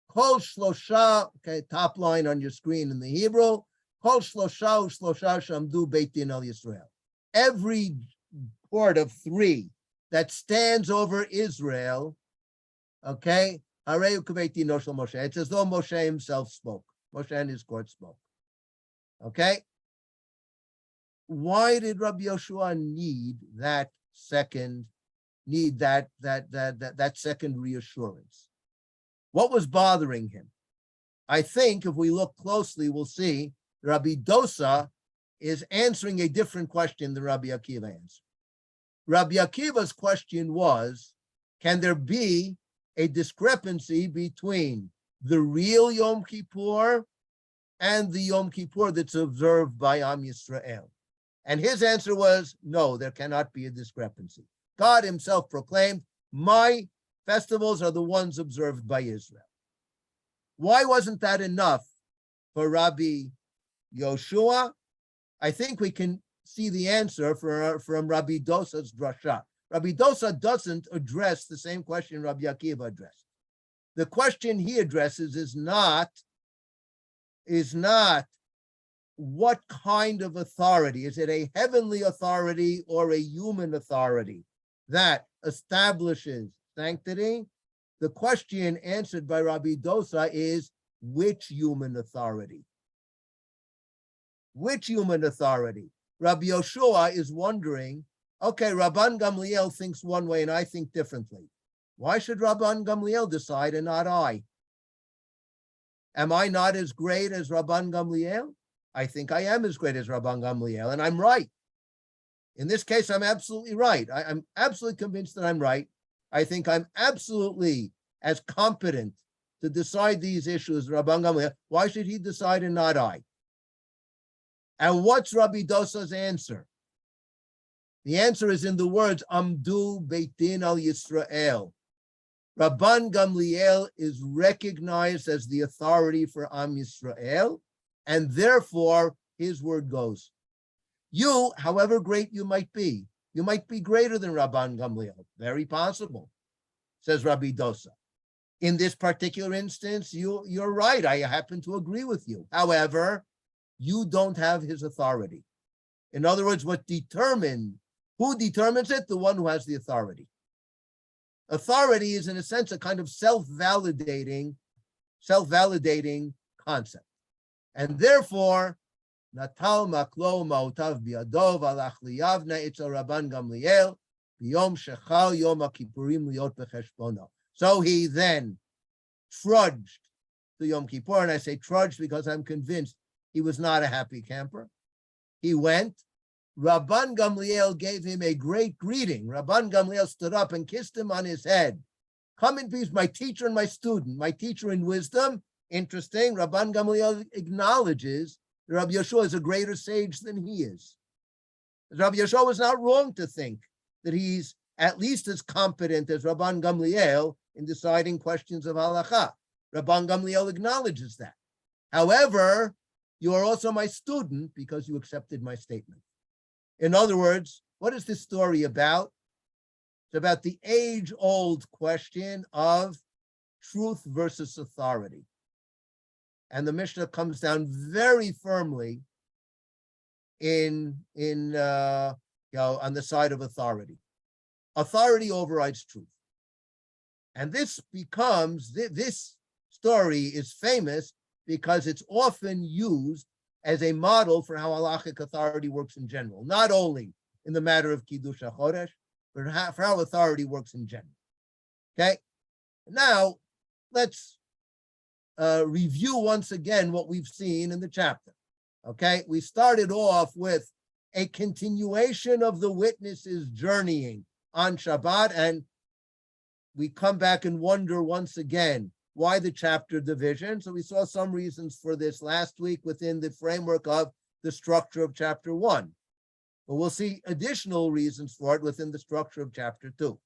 Kol shlosha, okay, top line on your screen in the Hebrew, Kol shlosha shlosha shamdu beit din al Yisrael. Every court of three that stands over Israel, okay, Hareu k'beit dino shel Moshe. It's as though Moshe himself spoke. Moshe and his court spoke. Okay? Why did Rabbi Yoshua need that second reassurance? What was bothering him? I think if we look closely, we'll see Rabbi Dosa is answering a different question than Rabbi Akiva answered. Rabbi Akiva's question was, can there be a discrepancy between the real Yom Kippur and the Yom Kippur that's observed by Am Yisrael? And his answer was, no, there cannot be a discrepancy. God himself proclaimed, my festivals are the ones observed by Israel. Why wasn't that enough for Rabbi Yoshua? I think we can see the answer from Rabbi Dosa's drasha. Rabbi Dosa doesn't address the same question Rabbi Akiva addressed. The question he addresses is not what kind of authority. Is it a heavenly authority or a human authority that establishes sanctity? The question answered by Rabbi Dosa is, which human authority? Which human authority? Rabbi Yoshua is wondering, okay, Rabban Gamliel thinks one way and I think differently. Why should Rabban Gamliel decide and not I? Am I not as great as Rabban Gamliel? I think I am as great as Rabban Gamliel, and I'm right. In this case, I'm absolutely right. I'm absolutely convinced that I'm right. I think I'm absolutely as competent to decide these issues as Rabban Gamliel. Why should he decide and not I? And what's Rabbi Dosa's answer? The answer is in the words, Amdu Beit Din al Yisrael. Rabban Gamliel is recognized as the authority for Am Yisrael, and therefore his word goes. You, however great you might be greater than Rabban Gamliel. Very possible, says Rabbi Dosa. In this particular instance, you're right. I happen to agree with you. However, you don't have his authority. In other words, who determines it? The one who has the authority. Authority is, in a sense, a kind of self-validating concept. And therefore, Natal maklo ma'otav bi'adov alach liyavna itzel Rabban Gamliel b'yom shechal yom ha'kippurim liot b'cheshbono. So he then trudged to Yom Kippur, and I say trudged because I'm convinced he was not a happy camper. He went. Rabban Gamliel gave him a great greeting. Rabban Gamliel stood up and kissed him on his head. Come in peace, my teacher and my student, my teacher in wisdom. Interesting. Rabban Gamliel acknowledges that Rabbi Yoshua is a greater sage than he is. Rabbi Yoshua was not wrong to think that he's at least as competent as Rabban Gamliel in deciding questions of halakha. Rabban Gamliel acknowledges that. However, you are also my student because you accepted my statement. In other words, what is this story about? It's about the age-old question of truth versus authority. And the Mishnah comes down very firmly on the side of authority. Authority overrides truth. And this story is famous because it's often used as a model for how halachic authority works in general, not only in the matter of Kiddush HaChodesh, but for how authority works in general. Okay? Now, let's review once again what we've seen in the chapter. Okay? We started off with a continuation of the witnesses journeying on Shabbat. And we come back and wonder once again, why the chapter division? So we saw some reasons for this last week within the framework of the structure of chapter 1. But we'll see additional reasons for it within the structure of chapter 2.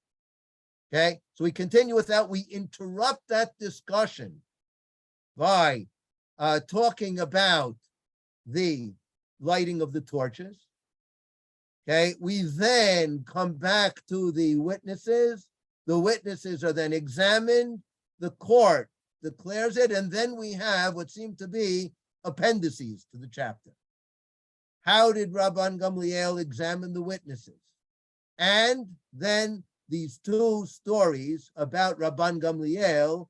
Okay, so we continue with that. We interrupt that discussion by talking about the lighting of the torches. Okay, we then come back to the witnesses. The witnesses are then examined. The court declares it, and then we have what seem to be appendices to the chapter. How did Rabban Gamliel examine the witnesses? And then these two stories about Rabban Gamliel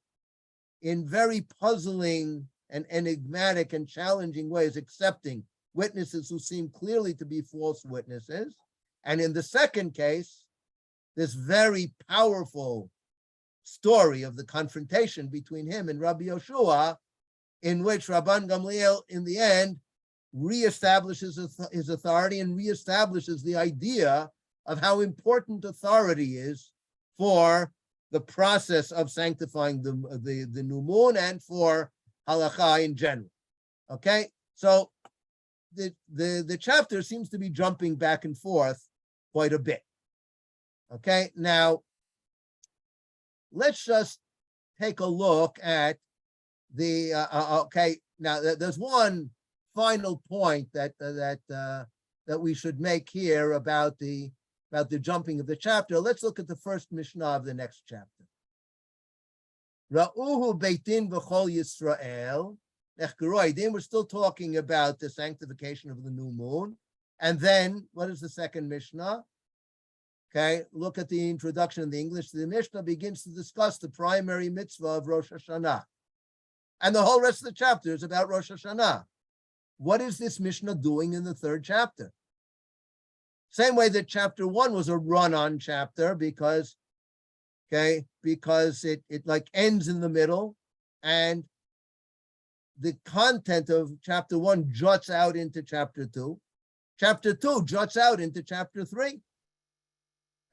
in very puzzling and enigmatic and challenging ways, accepting witnesses who seem clearly to be false witnesses. And in the second case, this very powerful story of the confrontation between him and Rabbi Yoshua, in which Rabban Gamliel, in the end, reestablishes his authority and reestablishes the idea of how important authority is for the process of sanctifying the new moon and for halakha in general. Okay, so the chapter seems to be jumping back and forth quite a bit. Okay, now let's just take a look at the okay. Now there's one final point that we should make here about the jumping of the chapter. Let's look at the first Mishnah of the next chapter. Ra'uhu beitin v'chol Yisrael. We're still talking about the sanctification of the new moon. And then, what is the second Mishnah? Okay, look at the introduction in the English. The Mishnah begins to discuss the primary mitzvah of Rosh Hashanah. And the whole rest of the chapter is about Rosh Hashanah. What is this Mishnah doing in the third chapter? Same way that chapter 1 was a run-on chapter because it like ends in the middle, and the content of chapter 1 juts out into chapter 2. Chapter 2 juts out into chapter 3.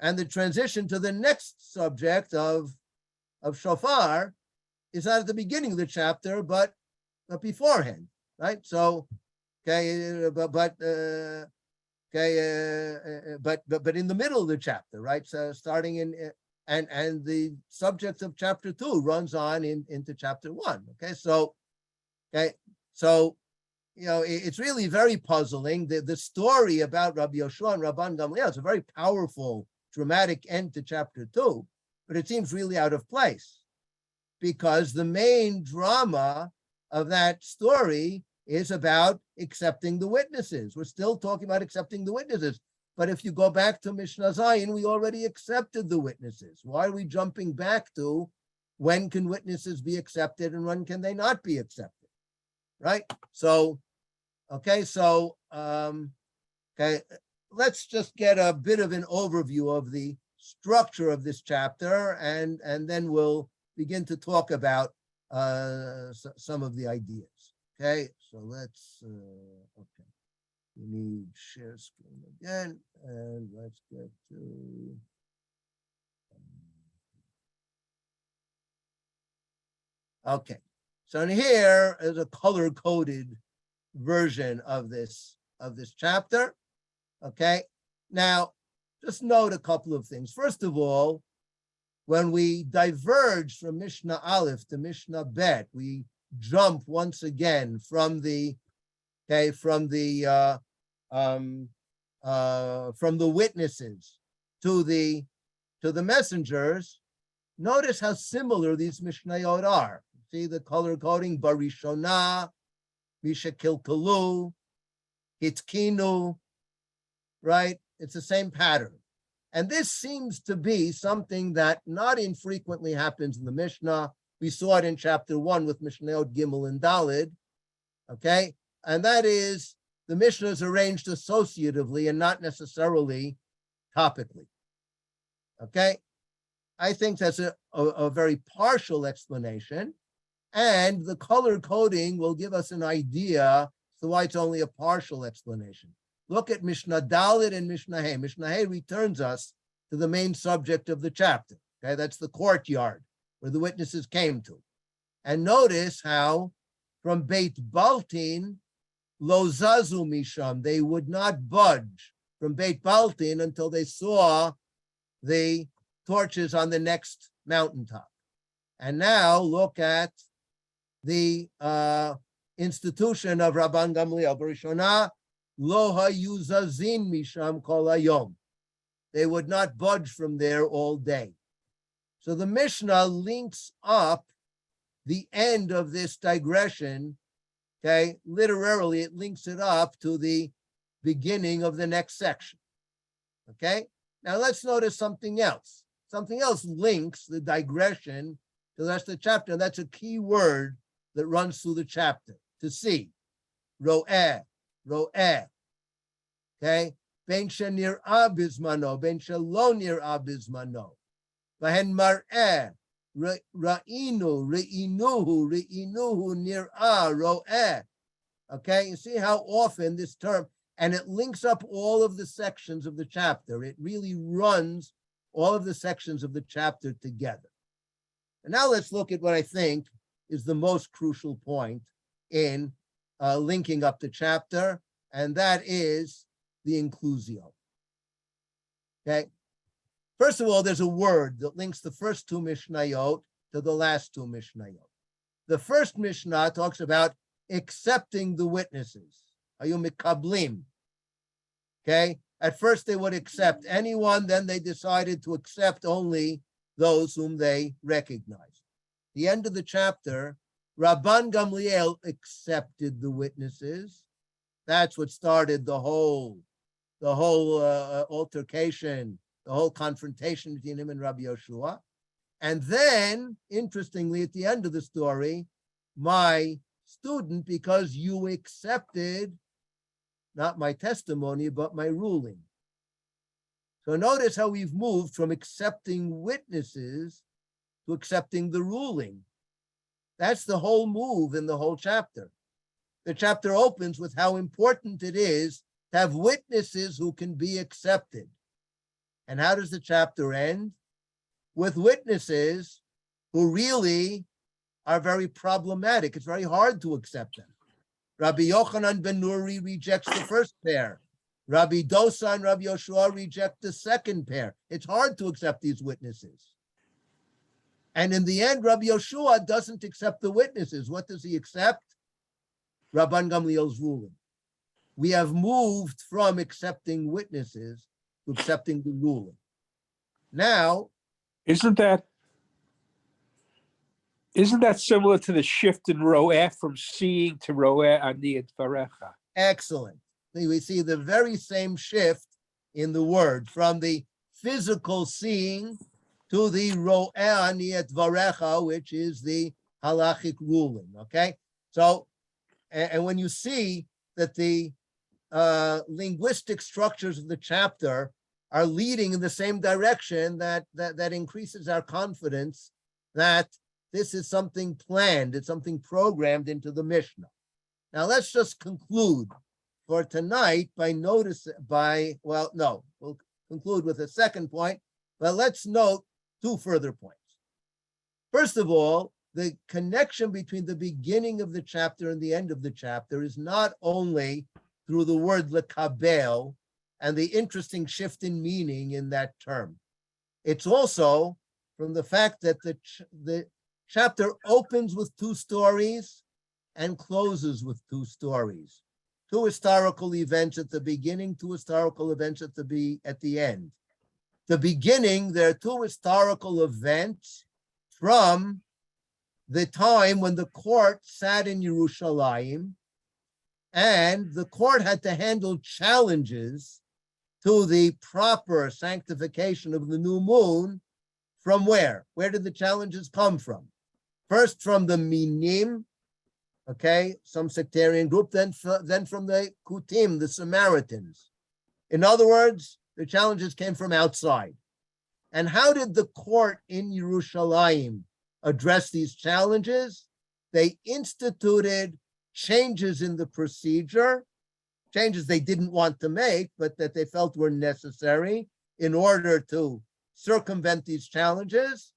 And the transition to the next subject of shofar is not at the beginning of the chapter, but beforehand, right? So, but in the middle of the chapter, right? So starting in and the subject of chapter 2 runs on into chapter 1. So it's really very puzzling. The story about Rabbi Yoshua and Rabban Gamliel is a very powerful, dramatic end to chapter 2, but it seems really out of place because the main drama of that story is about accepting the witnesses. We're still talking about accepting the witnesses. But if you go back to Mishnah Zayin, we already accepted the witnesses. Why are we jumping back to when can witnesses be accepted and when can they not be accepted? Right? So, let's just get a bit of an overview of the structure of this chapter, and then we'll begin to talk about some of the ideas. Okay, so let's, we need share screen again, and let's get to, okay, so in here is a color-coded version of this chapter. Okay, now just note a couple of things. First of all, when we diverge from Mishnah Aleph to Mishnah Bet, we jump once again from the witnesses to the messengers. Notice how similar these Mishnayot are. See the color coding: Barishona, Mishakilkalu, Hitkinu, right? It's the same pattern. And this seems to be something that not infrequently happens in the Mishnah. We saw it in chapter 1 with Mishnayot Gimel and Dalid, okay? And that is the Mishnah is arranged associatively and not necessarily topically, okay? I think that's a very partial explanation, and the color coding will give us an idea as to why it's only a partial explanation. look at Mishnah Dalet and Mishnah Hey. Mishnah Hey returns us to the main subject of the chapter. Okay, that's the courtyard where the witnesses came to. And notice how from Beit Baltin, Lo Zazu Misham, they would not budge from Beit Baltin until they saw the torches on the next mountaintop. And now look at the institution of Rabban Gamliel. Barishona, Lo hayuzazin misham kol hayom. They would not budge from there all day. So the Mishnah links up the end of this digression, okay? Literally, it links it up to the beginning of the next section, okay? Now let's notice something else. Something else links the digression to the rest of the chapter, and that's a key word that runs through the chapter, to see. Ro'eh, ro'eh, okay? Ben shenir'ah bizmano, ben shelo nir'ah bizmano. Vahen mar'eh, Ra'inu, re'inuhu, nir'ah, ro'eh. Okay, you see how often this term, and it links up all of the sections of the chapter. It really runs all of the sections of the chapter together. And now let's look at what I think is the most crucial point in linking up the chapter, and that is the inclusio. Okay. First of all, there's a word that links the first two Mishnayot to the last two Mishnayot. The first Mishnah talks about accepting the witnesses. Ayu mikablim. Okay. At first, they would accept anyone, then they decided to accept only those whom they recognized. The end of the chapter, Rabban Gamliel accepted the witnesses. That's what started the whole altercation, the whole confrontation between him and Rabbi Yoshua. And then, interestingly, at the end of the story, my student, because you accepted not my testimony, but my ruling. So notice how we've moved from accepting witnesses to accepting the ruling. That's the whole move in the whole chapter. The chapter opens with how important it is to have witnesses who can be accepted. And how does the chapter end? With witnesses who really are very problematic. It's very hard to accept them. Rabbi Yochanan ben Nuri rejects the first pair. Rabbi Dosa and Rabbi Yoshua reject the second pair. It's hard to accept these witnesses. And in the end, Rabbi Yoshua doesn't accept the witnesses. What does he accept? Rabban Gamliel's ruling. We have moved from accepting witnesses to accepting the ruling. Now, Isn't that similar to the shift in Ro'eh from seeing to Ro'eh ani et varecha? excellent. We see the very same shift in the word from the physical seeing to the Ro'eh ani et varecha, which is the halachic ruling, okay? So, and when you see that the linguistic structures of the chapter are leading in the same direction, that increases our confidence that this is something planned, it's something programmed into the Mishnah. Now let's just conclude for tonight we'll conclude with a second point, but let's note two further points. First of all, the connection between the beginning of the chapter and the end of the chapter is not only through the word lekabel and the interesting shift in meaning in that term. It's also from the fact that the chapter opens with two stories and closes with two stories. Two historical events at the beginning, two historical events at the end. The beginning, there are two historical events from the time when the court sat in Yerushalayim, and the court had to handle challenges to the proper sanctification of the new moon. From where? Where did the challenges come from? First from the Minim, okay, some sectarian group, then from the Kutim, the Samaritans. In other words, the challenges came from outside. And how did the court in Yerushalayim address these challenges? They instituted changes in the procedure changes they didn't want to make, but that they felt were necessary in order to circumvent these challenges.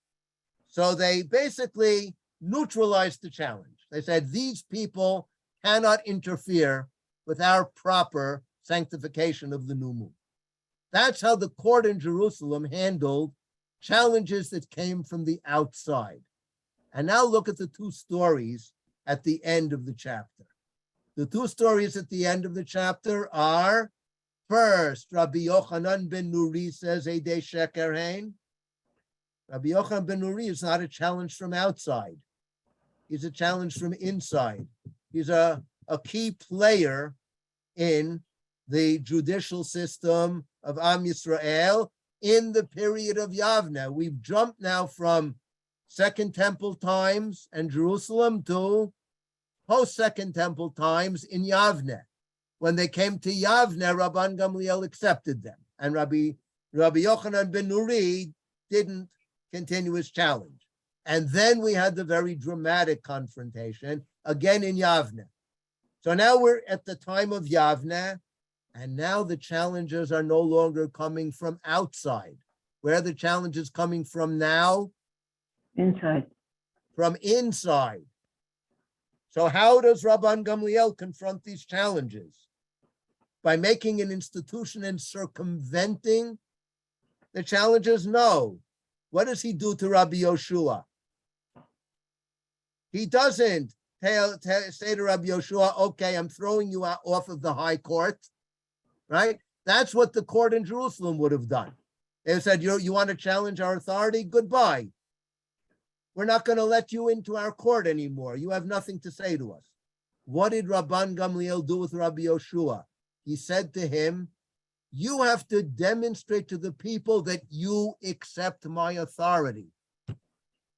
So they basically neutralized the challenge. They said, these people cannot interfere with our proper sanctification of the new moon. That's how the court in Jerusalem handled challenges that came from the outside. And now look at the two stories at the end of the chapter. The two stories at the end of the chapter are, first, Rabbi Yochanan ben Nuri says, Eidei Sheker Hein. Rabbi Yochanan ben Nuri is not a challenge from outside. He's a challenge from inside. He's a key player in the judicial system of Am Yisrael in the period of Yavne. We've jumped now from Second Temple times and Jerusalem to post-Second Temple times in Yavne. When they came to Yavne, Rabban Gamliel accepted them, and Rabbi Yochanan ben Nuri didn't continue his challenge. And then we had the very dramatic confrontation again in Yavne. So now we're at the time of Yavne, and now the challenges are no longer coming from outside. Where are the challenges coming from now? Inside. From inside. So how does Rabban Gamliel confront these challenges? By making an institution and circumventing the challenges? No. What does he do to Rabbi Yoshua? He doesn't say to Rabbi Yoshua, okay, I'm throwing you out off of the high court, right? That's what the court in Jerusalem would have done. They said, you want to challenge our authority? Goodbye. We're not going to let you into our court anymore. You have nothing to say to us. What did Rabban Gamliel do with Rabbi Yoshua? He said to him, you have to demonstrate to the people that you accept my authority.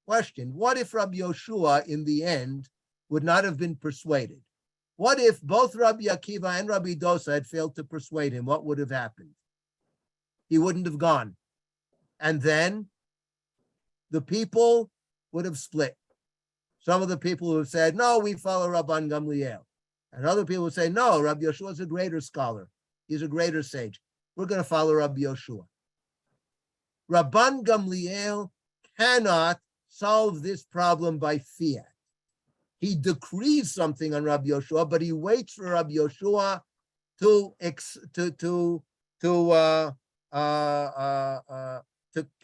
Question, what if Rabbi Yoshua in the end would not have been persuaded? What if both Rabbi Akiva and Rabbi Dosa had failed to persuade him? What would have happened? He wouldn't have gone. And then the people would have split. Some of the people who have said, no, we follow Rabban Gamliel. And other people would say, no, Rabbi Yoshua is a greater scholar. He's a greater sage. We're going to follow Rabbi Yoshua. Rabban Gamliel cannot solve this problem by fiat. He decrees something on Rabbi Yoshua, but he waits for Rabbi Yoshua to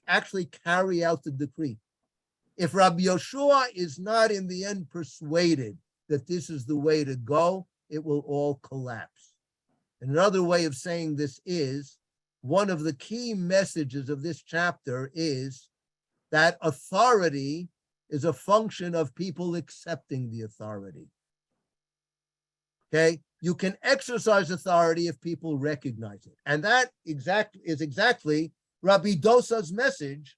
actually carry out the decree. If Rabbi Yoshua is not in the end persuaded that this is the way to go, it will all collapse. And another way of saying this is, one of the key messages of this chapter is that authority is a function of people accepting the authority. Okay? You can exercise authority if people recognize it. And that is exactly Rabbi Dosa's message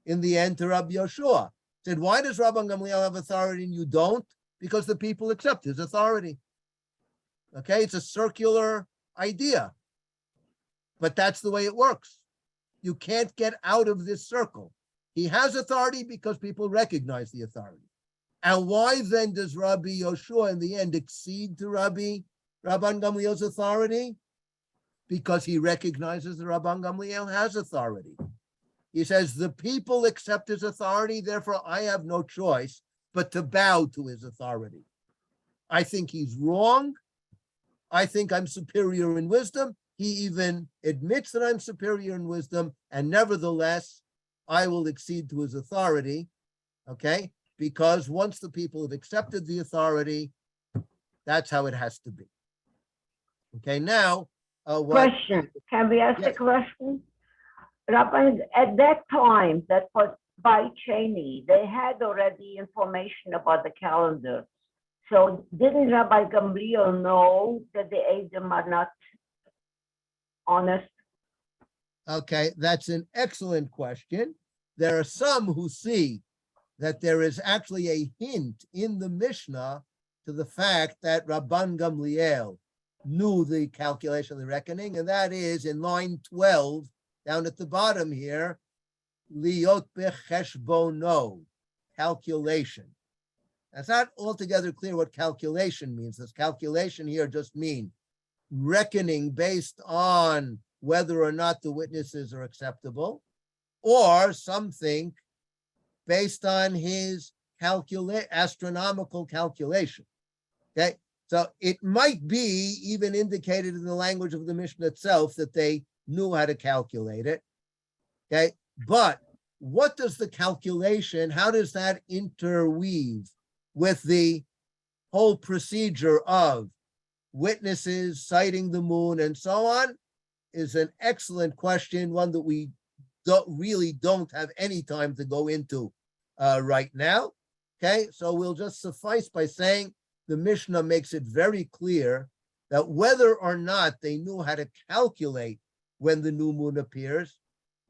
in the end to Rabbi Yoshua. Said, why does Rabban Gamliel have authority and you don't? Because the people accept his authority. Okay, it's a circular idea, but that's the way it works. You can't get out of this circle. He has authority because people recognize the authority. And why then does Rabbi Yoshua in the end accede to Rabban Gamliel's authority? Because he recognizes that Rabban Gamliel has authority. He says, the people accept his authority, therefore I have no choice but to bow to his authority. I think he's wrong. I think I'm superior in wisdom. He even admits that I'm superior in wisdom, and nevertheless, I will accede to his authority, okay? Because once the people have accepted the authority, that's how it has to be. Okay, now, Question, can we ask a question? Rabbi, at that time, that was by Cheney, they had already information about the calendar. So didn't Rabbi Gamliel know that the Edom are not honest? Okay, that's an excellent question. There are some who see that there is actually a hint in the Mishnah to the fact that Rabban Gamliel knew the calculation of the reckoning, and that is in line 12, down at the bottom here, liot becheshbono, calculation. It's not altogether clear what calculation means. Does calculation here just mean reckoning based on whether or not the witnesses are acceptable, or some think based on his astronomical calculation. Okay, so it might be even indicated in the language of the Mishnah itself that they knew how to calculate it. Okay, but what does the calculation, how does that interweave with the whole procedure of witnesses citing the moon and so on, is an excellent question, one that we don't have any time to go into right now. Okay, so we'll just suffice by saying the Mishnah makes it very clear that whether or not they knew how to calculate when the new moon appears,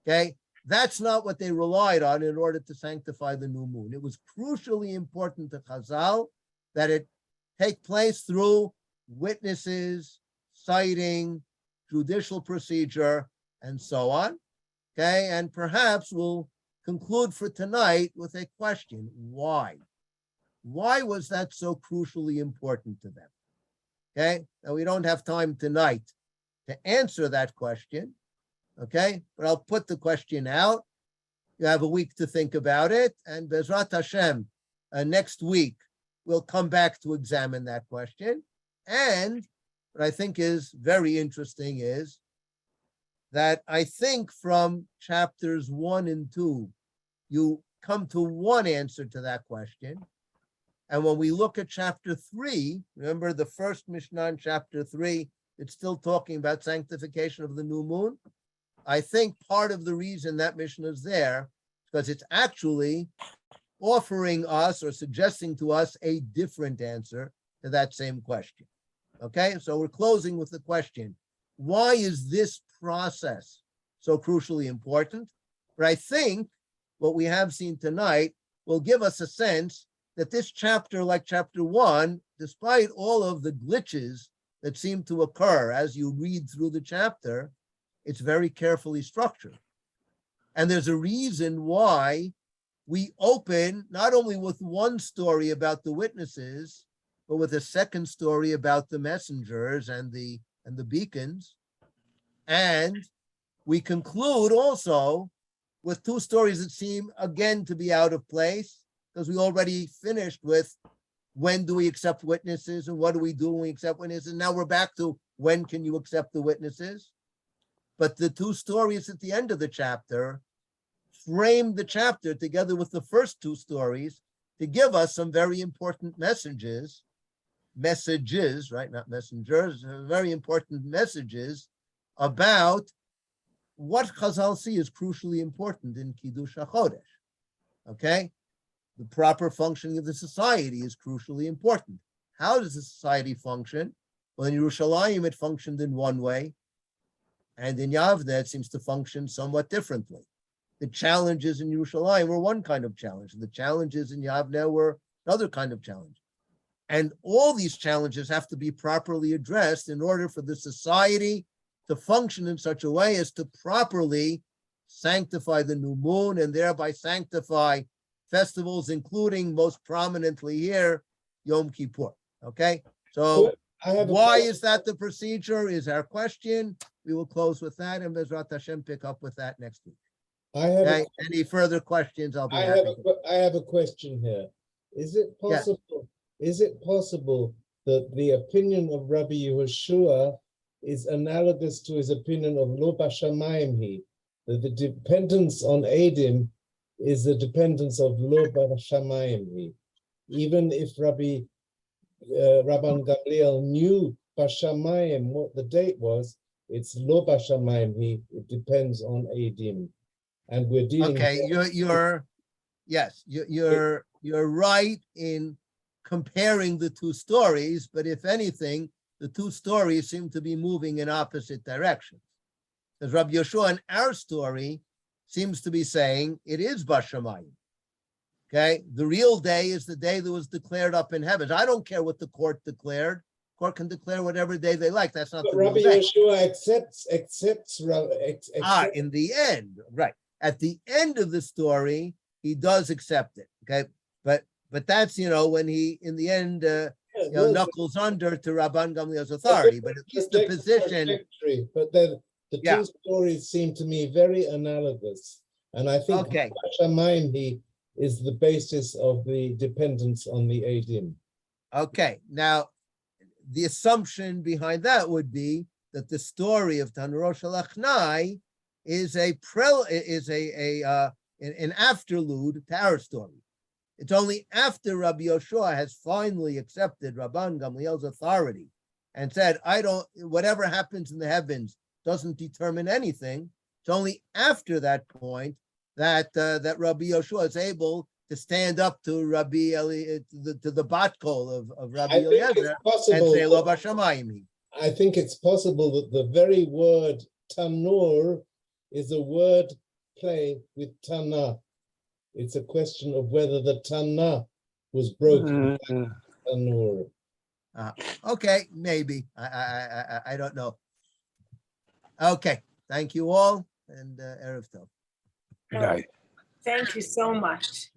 okay, that's not what they relied on in order to sanctify the new moon. It was crucially important to Chazal that it take place through witnesses, citing, judicial procedure, and so on. Okay, and perhaps we'll conclude for tonight with a question. Why? Why was that so crucially important to them? Okay, now we don't have time tonight to answer that question. Okay, but I'll put the question out. You have a week to think about it, and Bezrat Hashem, next week, we'll come back to examine that question. And what I think is very interesting is that I think from chapters 1 and 2, you come to one answer to that question. And when we look at chapter 3, remember the first Mishnah in chapter 3, it's still talking about sanctification of the new moon. I think part of the reason that Mishnah is there, because it's actually offering us or suggesting to us a different answer to that same question. Okay, so we're closing with the question, why is this process so crucially important? But I think what we have seen tonight will give us a sense that this chapter, like chapter 1, despite all of the glitches that seem to occur as you read through the chapter, it's very carefully structured. And there's a reason why we open not only with one story about the witnesses, but with a second story about the messengers and the beacons. And we conclude also with two stories that seem again to be out of place, because we already finished with when do we accept witnesses and what do we do when we accept witnesses. And now we're back to when can you accept the witnesses? But the two stories at the end of the chapter frame the chapter together with the first two stories to give us some very important messages, right? Not messengers, very important messages about what Chazal see is crucially important in Kiddush HaChodesh. Okay? The proper functioning of the society is crucially important. How does the society function? Well, in Yerushalayim, it functioned in one way, and in Yavne, it seems to function somewhat differently. The challenges in Yerushalayim were one kind of challenge. The challenges in Yavne were another kind of challenge. And all these challenges have to be properly addressed in order for the society to function in such a way as to properly sanctify the new moon and thereby sanctify festivals, including most prominently here, Yom Kippur. Okay, so why is that the procedure is our question. We will close with that, and Bezrat Hashem pick up with that next week. Okay? Any further questions? I'll be happy. I have a question here. Is it possible? Yes. Is it possible that the opinion of Rabbi Yehoshua is analogous to his opinion of Lo Bashamayim Hi, that the dependence on Eidim is the dependence of Lo Bashamayim Hi? Even if Rabban Gamliel knew Bashamayim, what the date was, it's Lo Bashamayim Hi, it depends on Eidim. And we're dealing. Okay, you're right in comparing the two stories, but if anything, the two stories seem to be moving in opposite directions. Because Rabbi Yeshua in our story seems to be saying it is Bashamayim. Okay, the real day is the day that was declared up in heavens. I don't care what the court declared. Court can declare whatever day they like. That's not the real Rabbi day. Yeshua accepts. In the end, right. At the end of the story, he does accept it. Okay, but that's when he in the end knuckles under to Rabban Gamliel's authority, but at least the position, But then the Yeah. two stories seem to me very analogous. And I think Okay. Hashamayim is the basis of the dependence on the Eidim. okay, now, the assumption behind that would be that the story of Tanrosh Alachnai is an afterlude to our story. It's only after Rabbi Yoshua has finally accepted Rabban Gamliel's authority and said, whatever happens in the heavens doesn't determine anything. It's only after that point that Rabbi Yoshua is able to stand up to Rabbi Eli, to the bat kol of Rabbi I think it's Eliezer and possible. say, Lo b'shamayim. I think it's possible that the very word tanur is a word play with tana. It's a question of whether the tana was broken by tanur. Okay, maybe. I don't know. Okay, thank you all, and Erev Tov. Thank you so much.